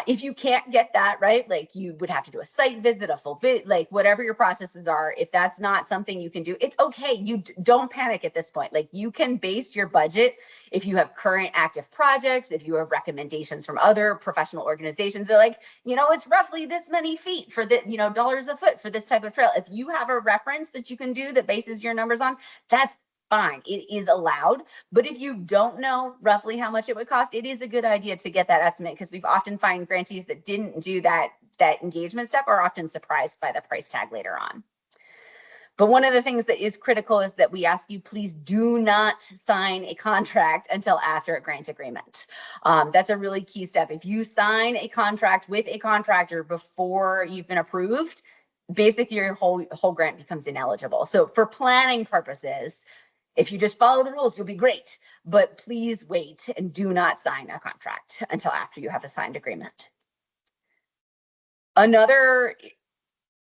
[SPEAKER 2] If you can't get that, right, you would have to do a site visit, a full bid, whatever your processes are. If that's not something you can do, it's okay. You don't panic at this point. You can base your budget if you have current active projects, if you have recommendations from other professional organizations. They're it's roughly this many feet for the, dollars a foot for this type of trail. If you have a reference that you can do that bases your numbers on, that's fine. It is allowed. But if you don't know roughly how much it would cost, it is a good idea to get that estimate, because we've often find grantees that didn't do that engagement step are often surprised by the price tag later on. But one of the things that is critical is that we ask you, please do not sign a contract until after a grant agreement. That's a really key step. If you sign a contract with a contractor before you've been approved, basically your whole grant becomes ineligible. So for planning purposes, if you just follow the rules, you'll be great. But please wait and do not sign a contract until after you have a signed agreement. Another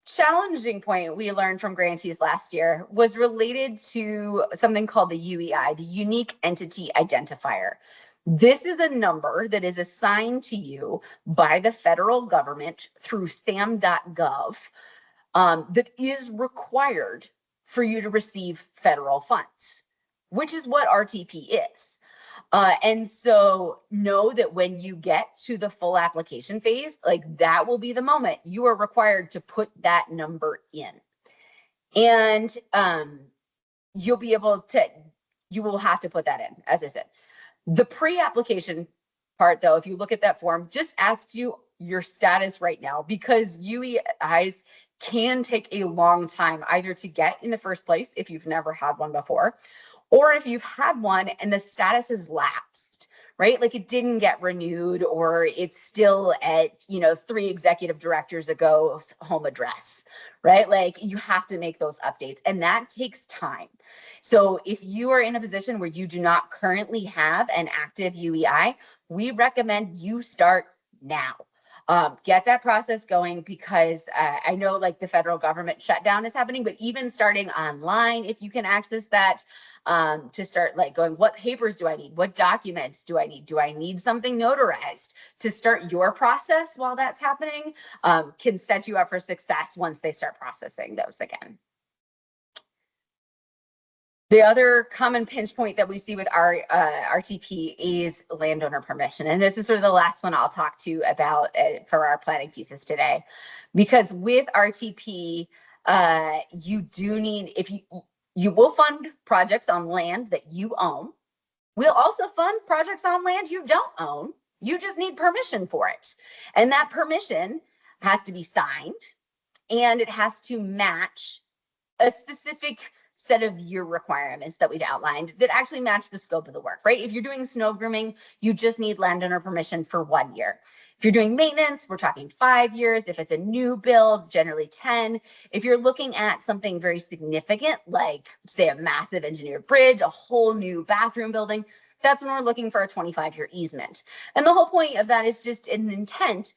[SPEAKER 2] challenging point we learned from grantees last year was related to something called the UEI, the Unique Entity Identifier. This is a number that is assigned to you by the federal government through sam.gov that is required for you to receive federal funds, which is what RTP is. And so know that when you get to the full application phase, that will be the moment you are required to put that number in. And you will have to put that in, as I said. The pre-application part, though, if you look at that form, just asks you your status right now, because UEIs can take a long time either to get in the first place if you've never had one before, or if you've had one and the status is lapsed, right? It didn't get renewed, or it's still at, 3 executive directors ago home address, right? You have to make those updates, and that takes time. So if you are in a position where you do not currently have an active UEI, we recommend you start now. Get that process going, because I know like the federal government shutdown is happening, but even starting online, if you can access that, to start like going, what papers do I need? What documents do I need? Do I need something notarized to start your process while that's happening? Can set you up for success once they start processing those again. The other common pinch point that we see with our RTP is landowner permission. And this is sort of the last one I'll talk to about for our planning pieces today. Because with RTP, you do need, if you will fund projects on land that you own. We'll also fund projects on land you don't own. You just need permission for it. And that permission has to be signed, and it has to match a specific set of year requirements that we've outlined that actually match the scope of the work, right? If you're doing snow grooming, you just need landowner permission for 1 year. If you're doing maintenance, we're talking 5 years. If it's a new build, generally 10. If you're looking at something very significant, like say a massive engineered bridge, a whole new bathroom building, that's when we're looking for a 25-year easement. And the whole point of that is just an intent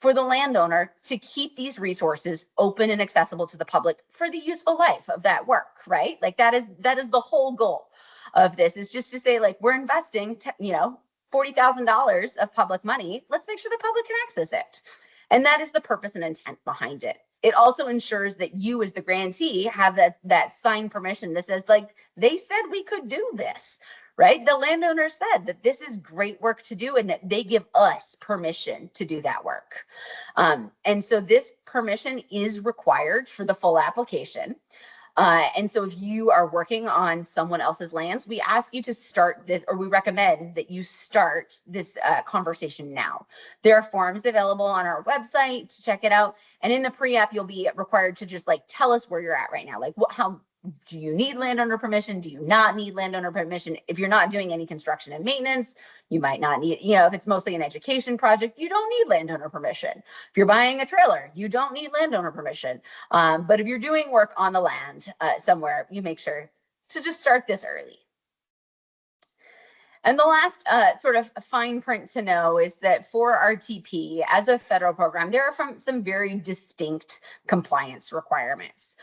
[SPEAKER 2] for the landowner to keep these resources open and accessible to the public for the useful life of that work, right? Like that is the whole goal of this, is just to say, like, we're investing, $40,000 of public money. Let's make sure the public can access it. And that is the purpose and intent behind it. It also ensures that you as the grantee have that signed permission that says, like, they said we could do this, right? The landowner said that this is great work to do and that they give us permission to do that work. And so this permission is required for the full application. And so if you are working on someone else's lands, we ask you to start this, or we recommend that you start this conversation now. There are forms available on our website to check it out. And in the pre-app, you'll be required to just like tell us where you're at right now. Like how do you need landowner permission? Do you not need landowner permission? If you're not doing any construction and maintenance, you might not need, if it's mostly an education project, you don't need landowner permission. If you're buying a trailer, you don't need landowner permission. But if you're doing work on the land somewhere, you make sure to just start this early. And the last sort of fine print to know is that for RTP as a federal program, there are some very distinct compliance requirements.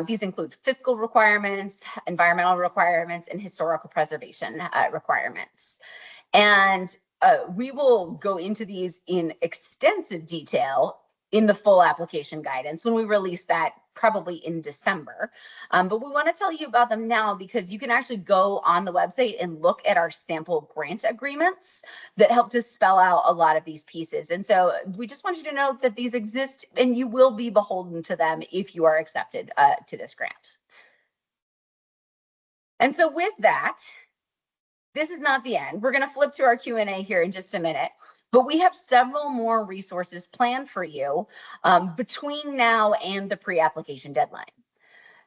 [SPEAKER 2] These include fiscal requirements, environmental requirements, and historical preservation requirements. And we will go into these in extensive detail in the full application guidance when we release that, probably in December. But we want to tell you about them now because you can actually go on the website and look at our sample grant agreements that help to spell out a lot of these pieces. And so we just want you to know that these exist and you will be beholden to them if you are accepted to this grant. And so with that, this is not the end. We're going to flip to our Q&A here in just a minute. But we have several more resources planned for you between now and the pre-application deadline.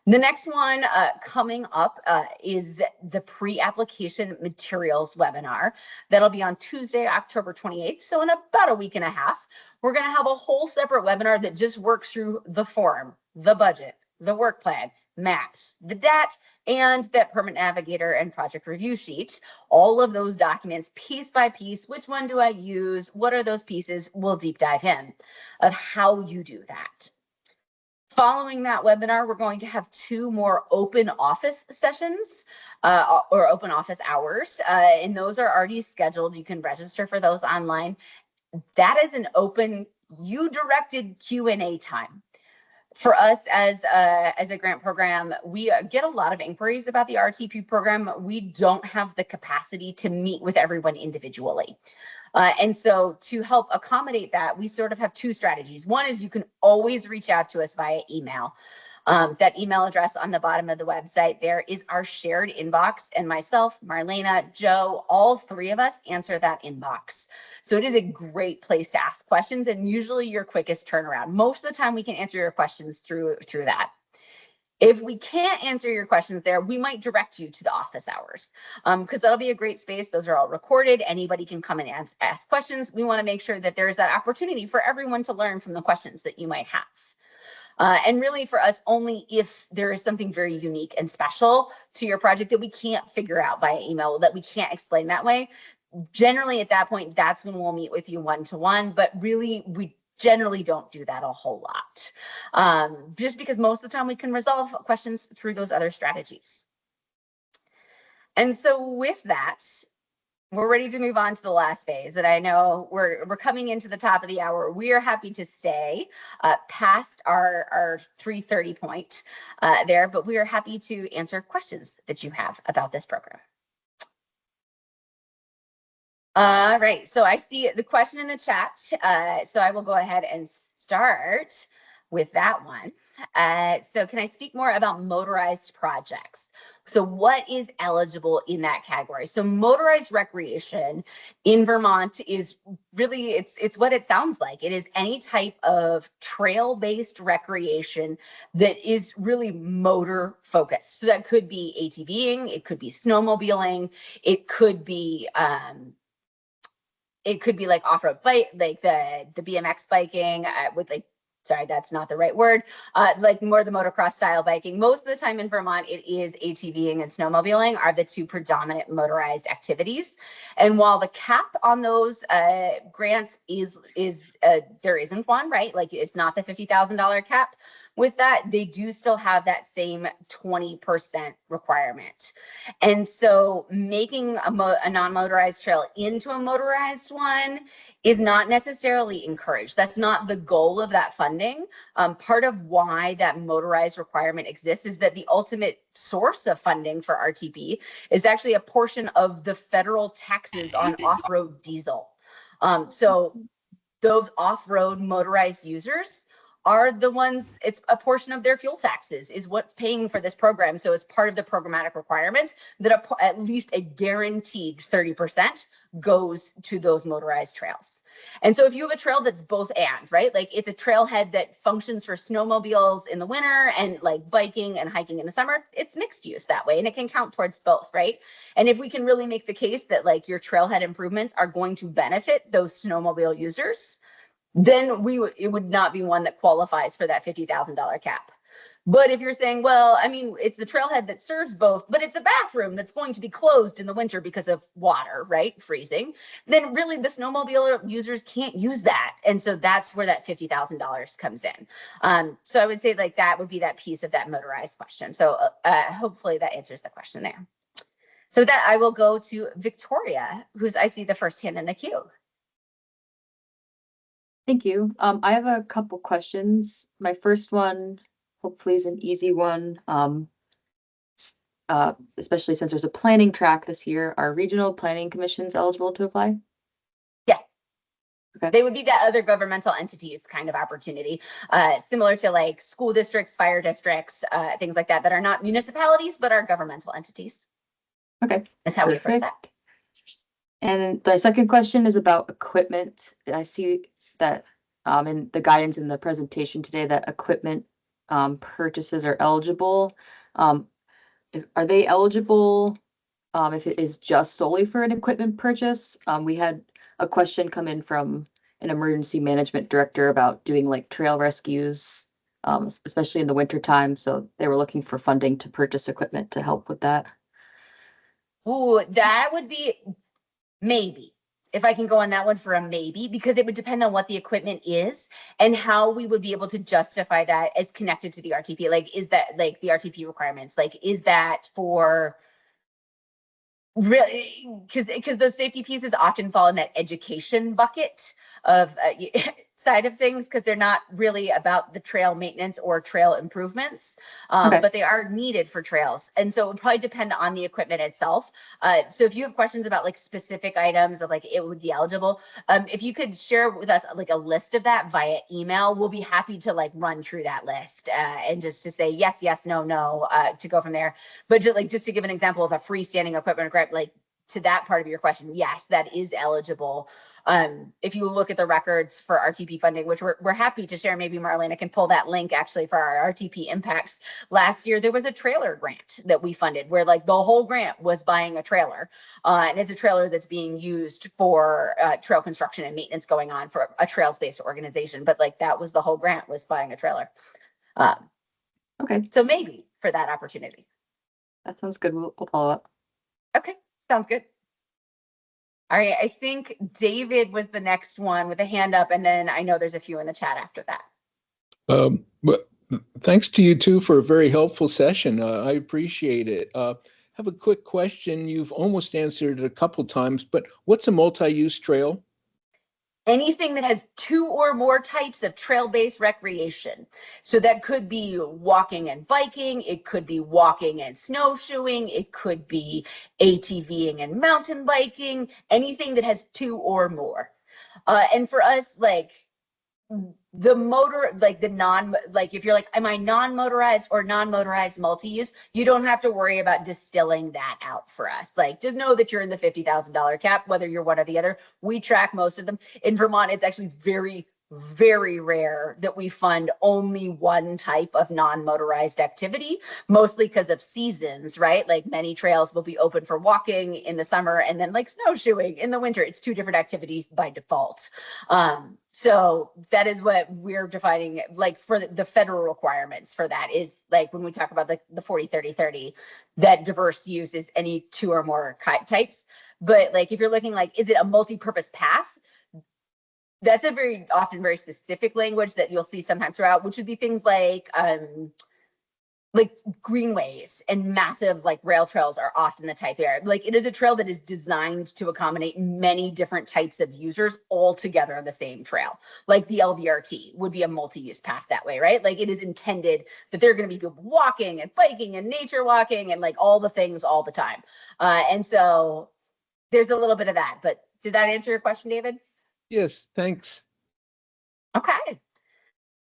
[SPEAKER 2] The next one coming up is the pre-application materials webinar. That'll be on Tuesday, October 28th. So in about a week and a half, we're going to have a whole separate webinar that just works through the form, the budget, the work plan, maps, the DAT, and that permit navigator and project review sheet. All of those documents, piece by piece. Which one do I use? What are those pieces? We'll deep dive in of how you do that. Following that webinar, we're going to have 2 more open office sessions or open office hours. And those are already scheduled. You can register for those online. That is an open, you-directed Q&A time. For us as a grant program, we get a lot of inquiries about the RTP program. We don't have the capacity to meet with everyone individually. And so to help accommodate that, we sort of have 2 strategies. One is you can always reach out to us via email. That email address on the bottom of the website there is our shared inbox, and myself, Marlena, Joe, all 3 of us answer that inbox. So it is a great place to ask questions and usually your quickest turnaround. Most of the time we can answer your questions through that. If we can't answer your questions there, we might direct you to the office hours because that'll be a great space. Those are all recorded. Anybody can come and ask questions. We want to make sure that there's that opportunity for everyone to learn from the questions that you might have. And really for us, only if there is something very unique and special to your project that we can't figure out via email, that we can't explain that way, generally at that point, that's when we'll meet with you one-to-one, but really we generally don't do that a whole lot. Just because most of the time we can resolve questions through those other strategies. And so with that, we're ready to move on to the last phase. And I know we're coming into the top of the hour. We are happy to stay past our 3:30 point there, but we are happy to answer questions that you have about this program. All right, so I see the question in the chat. So I will go ahead and start with that one. So can I speak more about motorized projects? So what is eligible in that category? So motorized recreation in Vermont is really, it's what it sounds like. It is any type of trail-based recreation that is really motor focused. So that could be ATVing, it could be snowmobiling, it could be like off-road bike, like the BMX biking with like, sorry, that's not the right word, like more the motocross style biking. Most of the time in Vermont, it is ATVing and snowmobiling are the two predominant motorized activities. And while the cap on those grants is there isn't one, right? Like it's not the $50,000 cap. With that, they do still have that same 20% requirement. And so making a non-motorized trail into a motorized one is not necessarily encouraged. That's not the goal of that funding. Part of why that motorized requirement exists is that the ultimate source of funding for RTP is actually a portion of the federal taxes on off-road diesel. So those off-road motorized users are the ones, it's a portion of their fuel taxes is what's paying for this program. So it's part of the programmatic requirements that at least a guaranteed 30% goes to those motorized trails. And so if you have a trail that's both and, right? Like it's a trailhead that functions for snowmobiles in the winter and like biking and hiking in the summer, it's mixed use that way. And it can count towards both, right? And if we can really make the case that like your trailhead improvements are going to benefit those snowmobile users, then it would not be one that qualifies for that $50,000 cap. But if you're saying, well, I mean, it's the trailhead that serves both, but it's a bathroom that's going to be closed in the winter because of water, right? Freezing, then really the snowmobile users can't use that. And so that's where that $50,000 comes in. So I would say like that would be that piece of that motorized question. So hopefully that answers the question there. So that I will go to Victoria, who's I see the first hand in the queue.
[SPEAKER 3] Thank you. I have a couple questions. My first one, hopefully, is an easy one. Especially since there's a planning track this year, are regional planning commissions eligible to apply?
[SPEAKER 2] Yes.
[SPEAKER 3] Okay.
[SPEAKER 2] They would be that other governmental entities kind of opportunity, similar to like school districts, fire districts, things like that, that are not municipalities, but are governmental entities.
[SPEAKER 3] Okay.
[SPEAKER 2] That's how we approach that.
[SPEAKER 3] And the second question is about equipment. I see that in the guidance in the presentation today that equipment purchases are eligible. Are they eligible if it is just solely for an equipment purchase? We had a question come in from an emergency management director about doing like trail rescues, especially in the winter time. So they were looking for funding to purchase equipment to help with that.
[SPEAKER 2] Ooh, that would be maybe. If I can go on that one for a maybe, because it would depend on what the equipment is and how we would be able to justify that as connected to the RTP. Like, is that like the RTP requirements? Like, is that for really, because those safety pieces often fall in that education bucket of side of things, because they're not really about the trail maintenance or trail improvements,
[SPEAKER 3] Okay.
[SPEAKER 2] but they are needed for trails. And so it would probably depend on the equipment itself. So if you have questions about like specific items of like it would be eligible, if you could share with us like a list of that via email, we'll be happy to like run through that list and just to say yes, yes, no, no, to go from there. But just to give an example of a freestanding equipment grant, like to that part of your question, yes, that is eligible. If you look at the records for RTP funding, which we're happy to share, maybe Marlena can pull that link actually for our RTP impacts. Last year, there was a trailer grant that we funded where like the whole grant was buying a trailer. And it's a trailer that's being used for trail construction and maintenance going on for a trails-based organization. But like that was the whole grant, was buying a trailer.
[SPEAKER 3] Okay.
[SPEAKER 2] So maybe for that opportunity.
[SPEAKER 3] That sounds good. We'll follow up.
[SPEAKER 2] Okay, sounds good. All right, I think David was the next one with a hand up, and then I know there's a few in the chat after that.
[SPEAKER 4] But thanks to you two for a very helpful session. I appreciate it. Have a quick question. You've almost answered it a couple times, but what's a multi-use trail?
[SPEAKER 2] Anything that has 2 or more types of trail-based recreation. So that could be walking and biking, it could be walking and snowshoeing, it could be ATVing and mountain biking, anything that has 2 or more. And for us, like the motor, like the non, like if you're like, am I non-motorized or non-motorized multi-use, you don't have to worry about distilling that out for us. Like, just know that you're in the $50,000 cap, whether you're one or the other. We track most of them. In Vermont, it's actually very, very rare that we fund only one type of non-motorized activity, mostly because of seasons, right? Like many trails will be open for walking in the summer and then like snowshoeing in the winter. It's 2 different activities by default. So that is what we're defining, like for the federal requirements for that is like when we talk about the 40, 30, 30, that diverse use is any 2 or more types. But like if you're looking like, is it a multi-purpose path? That's a very often very specific language that you'll see sometimes throughout, which would be things like greenways and massive like rail trails are often the type there. Like it is a trail that is designed to accommodate many different types of users all together on the same trail. Like the LVRT would be a multi-use path that way, right? Like it is intended that there are going to be people walking and biking and nature walking and like all the things all the time. And so there's a little bit of that, but did that answer your question, David?
[SPEAKER 4] Yes, thanks.
[SPEAKER 2] Okay.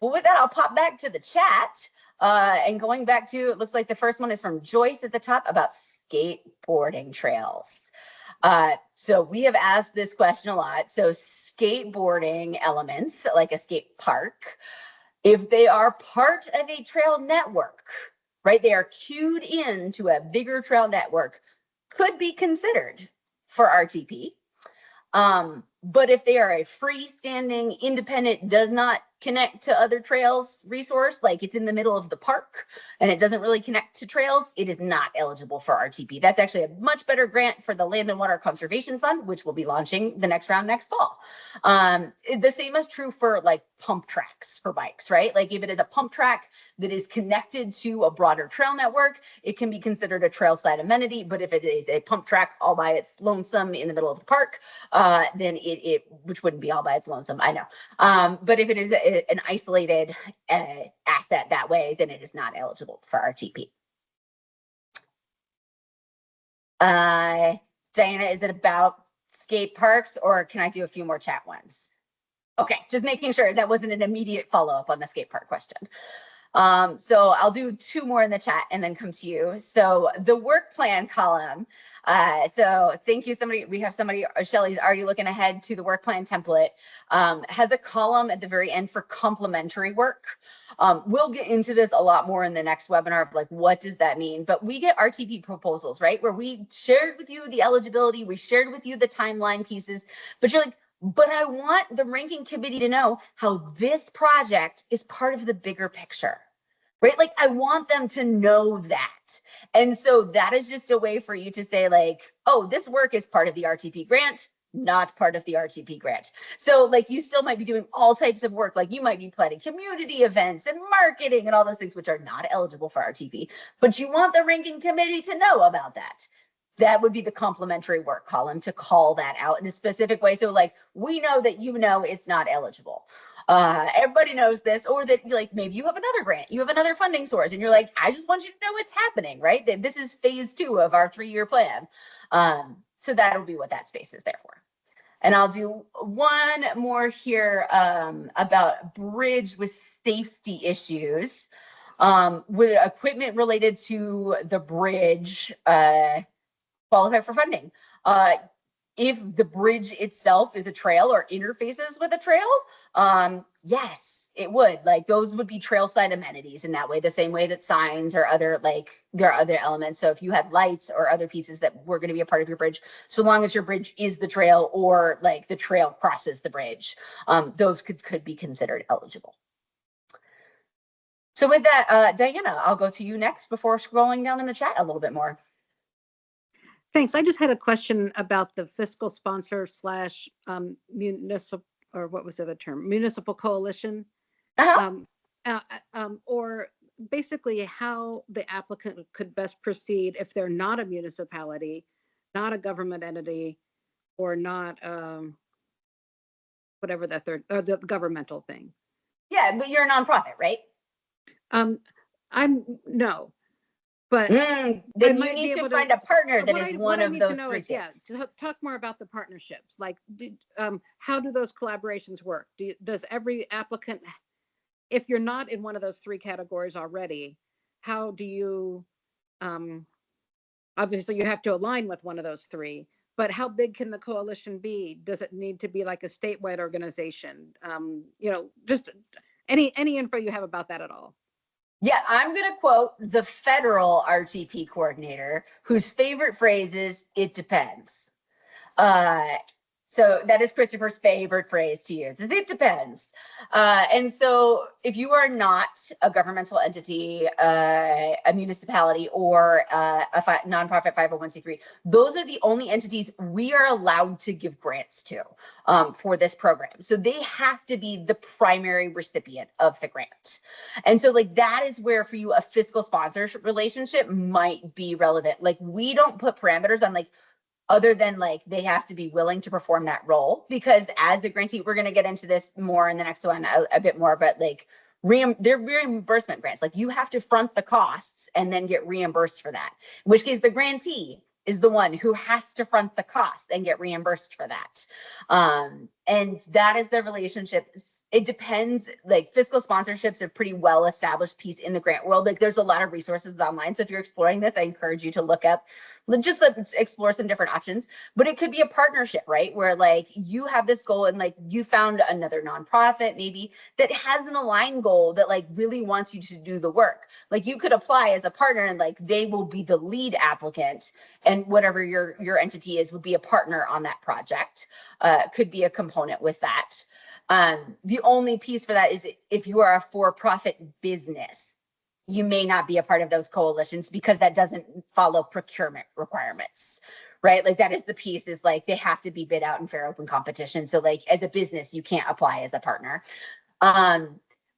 [SPEAKER 2] Well, with that, I'll pop back to the chat. And going back to, it looks like the first one is from Joyce at the top about skateboarding trails. So we have asked this question a lot. So skateboarding elements, like a skate park, if they are part of a trail network, right, they are queued into a bigger trail network, could be considered for RTP. But if they are a freestanding, independent, does not connect to other trails resource, like it's in the middle of the park and it doesn't really connect to trails, it is not eligible for RTP. That's actually a much better grant for the Land and Water Conservation Fund, which will be launching the next round next fall. The same is true for like pump tracks for bikes, right? Like if it is a pump track that is connected to a broader trail network, it can be considered a trail side amenity. But if it is a pump track all by its lonesome in the middle of the park, then it which wouldn't be all by its lonesome, I know. But if it is an isolated asset that way, then it is not eligible for RTP. Diana, is it about skate parks or can I do a few more chat ones? Okay, just making sure that wasn't an immediate follow-up on the skate park question. So I'll do 2 more in the chat and then come to you. So the work plan column. So thank you, somebody. We have somebody, Shelly's already looking ahead to the work plan template. Has a column at the very end for complementary work. We'll get into this a lot more in the next webinar of like, what does that mean? But we get RTP proposals, right? Where we shared with you the eligibility, we shared with you the timeline pieces, but you're like, but I want the ranking committee to know how this project is part of the bigger picture, right? Like I want them to know that. And so that is just a way for you to say like, oh, this work is part of the RTP grant, not part of the RTP grant. So like you still might be doing all types of work. Like you might be planning community events and marketing and all those things, which are not eligible for RTP, but you want the ranking committee to know about that. That would be the complementary work column to call that out in a specific way. So like, we know that you know it's not eligible. Everybody knows this, or that like maybe you have another grant, you have another funding source, and you're like, I just want you to know it's happening, right? That this is phase 2 of our 3-year plan. So that'll be what that space is there for. And I'll do one more here about bridge with safety issues. With equipment related to the bridge qualify for funding. If the bridge itself is a trail or interfaces with a trail, yes, it would. Like those would be trail side amenities in that way, the same way that signs or other, like there are other elements. So if you have lights or other pieces that were going to be a part of your bridge, so long as your bridge is the trail or like the trail crosses the bridge, those could be considered eligible. So with that, Diana, I'll go to you next before scrolling down in the chat a little bit more.
[SPEAKER 5] Thanks. I just had a question about the fiscal sponsor slash municipal, or what was the other term? Municipal coalition.
[SPEAKER 2] Uh-huh.
[SPEAKER 5] Or basically how the applicant could best proceed if they're not a municipality, not a government entity, or not whatever that third, the governmental thing.
[SPEAKER 2] Yeah, but you're a nonprofit, right?
[SPEAKER 5] I'm no, but
[SPEAKER 2] then you need to find a partner that is one of those three things.
[SPEAKER 5] Yeah, talk more about the partnerships. Like, how do those collaborations work? Does every applicant, if you're not in one of those three categories already, how do you, obviously you have to align with one of those three, but how big can the coalition be? Does it need to be like a statewide organization? Just any info you have about that at all.
[SPEAKER 2] Yeah, I'm going to quote the federal RTP coordinator, whose favorite phrase is, "It depends." So that is Christopher's favorite phrase to use, is "it depends." And so if you are not a governmental entity, a municipality, or a nonprofit 501c3, those are the only entities we are allowed to give grants to for this program. So they have to be the primary recipient of the grant. And so like that is where for you a fiscal sponsorship relationship might be relevant. Like we don't put parameters on like, other than like they have to be willing to perform that role, because as the grantee, we're going to get into this more in the next one a bit more, but like they're reimbursement grants. Like you have to front the costs and then get reimbursed for that, in which case the grantee is the one who has to front the costs and get reimbursed for that. And that is the relationship. It depends, like fiscal sponsorships are a pretty well established piece in the grant world. Like there's a lot of resources online. So if you're exploring this, I encourage you to look up, just explore some different options. But it could be a partnership, right? Where like you have this goal and like you found another nonprofit maybe that has an aligned goal that like really wants you to do the work. Like you could apply as a partner and like they will be the lead applicant, and whatever your entity is would be a partner on that project. Could be a component with that. The only piece for that is if you are a for-profit business, you may not be a part of those coalitions because that doesn't follow procurement requirements, right? Like that is the piece, is like they have to be bid out in fair open competition. So like as a business, you can't apply as a partner.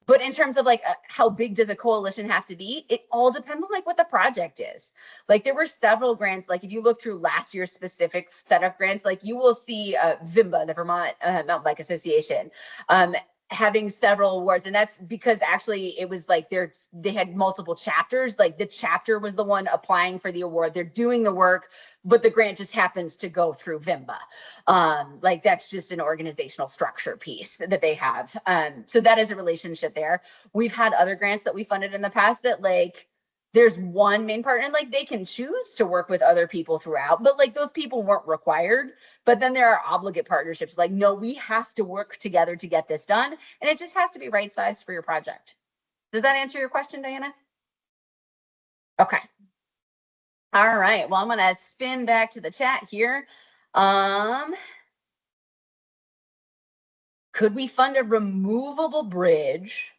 [SPEAKER 2] But in terms of like how big does a coalition have to be, it all depends on like what the project is. Like there were several grants, like if you look through last year's specific set of grants, like you will see VIMBA, the Vermont Mountain Bike Association, having several awards. And that's because actually it was like they had multiple chapters. Like the chapter was the one applying for the award. They're doing the work, but the grant just happens to go through VIMBA. Like that's just an organizational structure piece that they have. So that is a relationship there. We've had other grants that we funded in the past that like there's one main partner and like they can choose to work with other people throughout, but like those people weren't required. But then there are obligate partnerships, like, no, we have to work together to get this done. And it just has to be right sized for your project. Does that answer your question, Diana? Okay. All right. Well, I'm going to spin back to the chat here. Could we fund a removable bridge?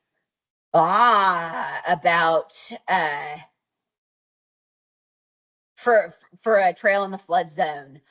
[SPEAKER 2] About for a trail in the flood zone.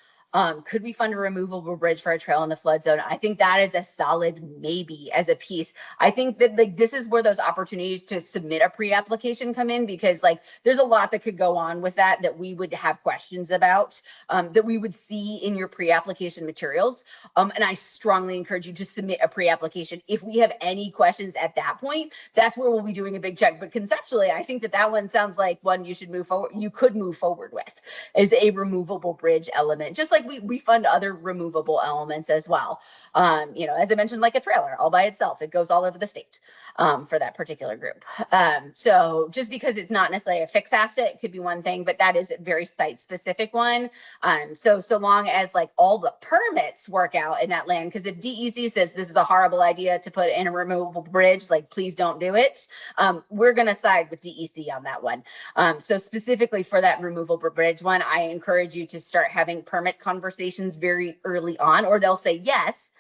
[SPEAKER 2] Could we fund a removable bridge for a trail in the flood zone? I think that is a solid maybe as a piece. I think that like this is where those opportunities to submit a pre-application come in, because like there's a lot that could go on with that we would have questions about, that we would see in your pre-application materials. And I strongly encourage you to submit a pre-application. If we have any questions at that point, that's where we'll be doing a big check. But conceptually, I think that one sounds like one you should move forward. You could move forward with is a removable bridge element, just like we fund other removable elements as well. As I mentioned, like a trailer all by itself, it goes all over the state for that particular group. So just because it's not necessarily a fixed asset, it could be one thing, but that is a very site specific one. So long as like all the permits work out in that land, because if DEC says this is a horrible idea to put in a removable bridge, like please don't do it. We're going to side with DEC on that one. So specifically for that removable bridge one, I encourage you to start having permit conversations very early on, or they'll say, yes,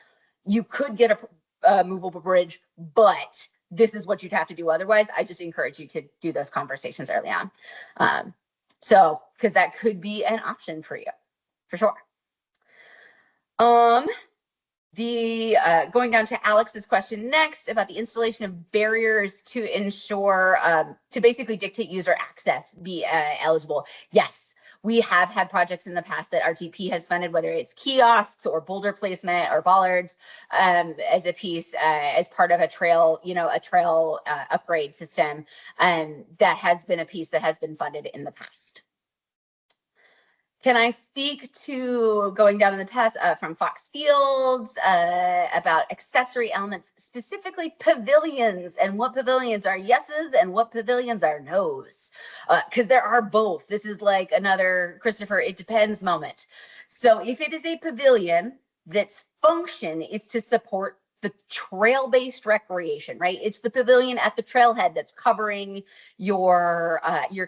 [SPEAKER 2] you could get a movable bridge, but this is what you'd have to do otherwise. I just encourage you to do those conversations early on. So, because that could be an option for you, for sure. Going down to Alex's question next about the installation of barriers to ensure, to basically dictate user access be eligible. Yes, we have had projects in the past that RTP has funded, whether it's kiosks or boulder placement or bollards, as a piece, as part of a trail, upgrade system. That has been a piece that has been funded in the past. Can I speak to going down in the past from Fox Fields about accessory elements, specifically pavilions, and what pavilions are yeses and what pavilions are nos? Because there are both. This is like another Christopher, it depends moment. So if it is a pavilion that's function is to support the trail-based recreation, right? It's the pavilion at the trailhead that's covering your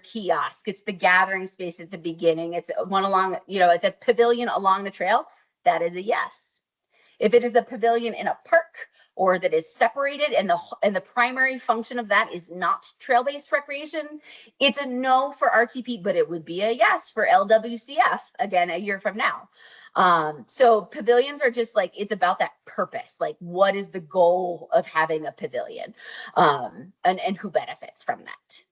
[SPEAKER 2] kiosk. It's the gathering space at the beginning. It's one along, it's a pavilion along the trail. That is a yes. If it is a pavilion in a park or that is separated and the primary function of that is not trail-based recreation, it's a no for RTP, but it would be a yes for LWCF again a year from now. So pavilions are just like, it's about that purpose. Like, what is the goal of having a pavilion, and who benefits from that?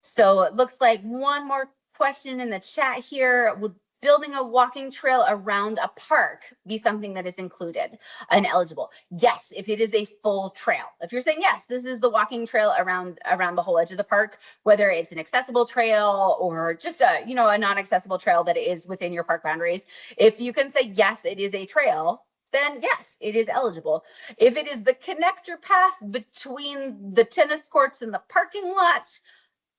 [SPEAKER 2] So it looks like one more question in the chat here. Would building a walking trail around a park be something that is included and eligible? Yes, if it is a full trail. If you're saying, yes, this is the walking trail around the whole edge of the park, whether it's an accessible trail or just a non-accessible trail that is within your park boundaries, if you can say, yes, it is a trail, then yes, it is eligible. If it is the connector path between the tennis courts and the parking lot,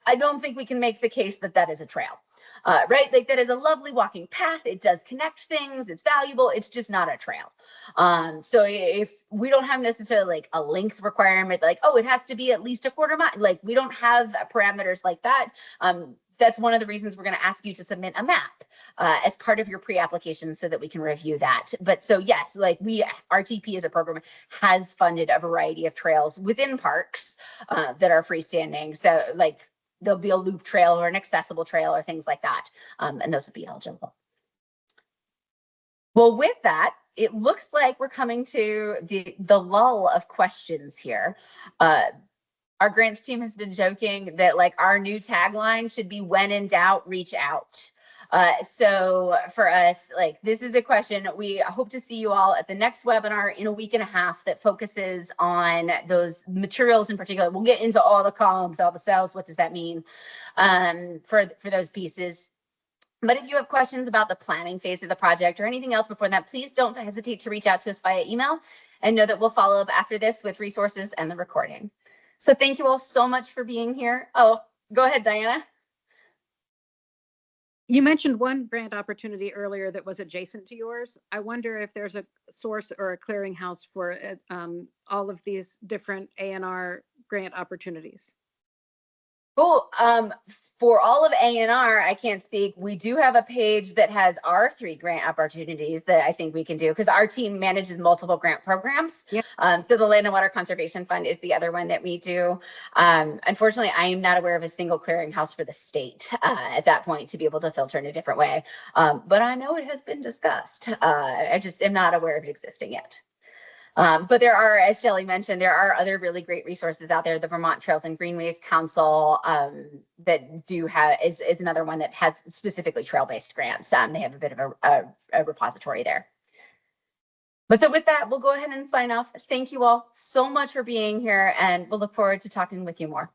[SPEAKER 2] I don't think we can make the case that that is a trail, right? Like, that is a lovely walking path. It does connect things. It's valuable. It's just not a trail. So if we don't have necessarily like a length requirement, like, oh, it has to be at least a quarter mile, like we don't have parameters like that. That's one of the reasons we're going to ask you to submit a map as part of your pre-application so that we can review that. But so yes, like RTP as a program has funded a variety of trails within parks that are freestanding. So like, there'll be a loop trail or an accessible trail or things like that. And those would be eligible. Well, with that, it looks like we're coming to the lull of questions here. Our grants team has been joking that like our new tagline should be when in doubt, reach out. So for us, like, this is a question. We hope to see you all at the next webinar in a week and a half that focuses on those materials in particular. We'll get into all the columns, all the cells. What does that mean for those pieces? But if you have questions about the planning phase of the project or anything else before that, please don't hesitate to reach out to us via email, and know that we'll follow up after this with resources and the recording. So thank you all so much for being here. Oh, go ahead, Diana.
[SPEAKER 5] You mentioned one grant opportunity earlier that was adjacent to yours. I wonder if there's a source or a clearinghouse for all of these different A&R grant opportunities.
[SPEAKER 2] Cool. For all of A&R, I can't speak. We do have a page that has our 3 grant opportunities that I think we can do, because our team manages multiple grant programs.
[SPEAKER 5] Yeah.
[SPEAKER 2] So the Land and Water Conservation Fund is the other one that we do. Unfortunately, I am not aware of a single clearinghouse for the state at that point to be able to filter in a different way. But I know it has been discussed. I just am not aware of it existing yet. But there are, as Shelley mentioned, there are other really great resources out there. The Vermont Trails and Greenways Council that is another one that has specifically trail-based grants. They have a bit of a repository there. But so with that, we'll go ahead and sign off. Thank you all so much for being here, and we'll look forward to talking with you more.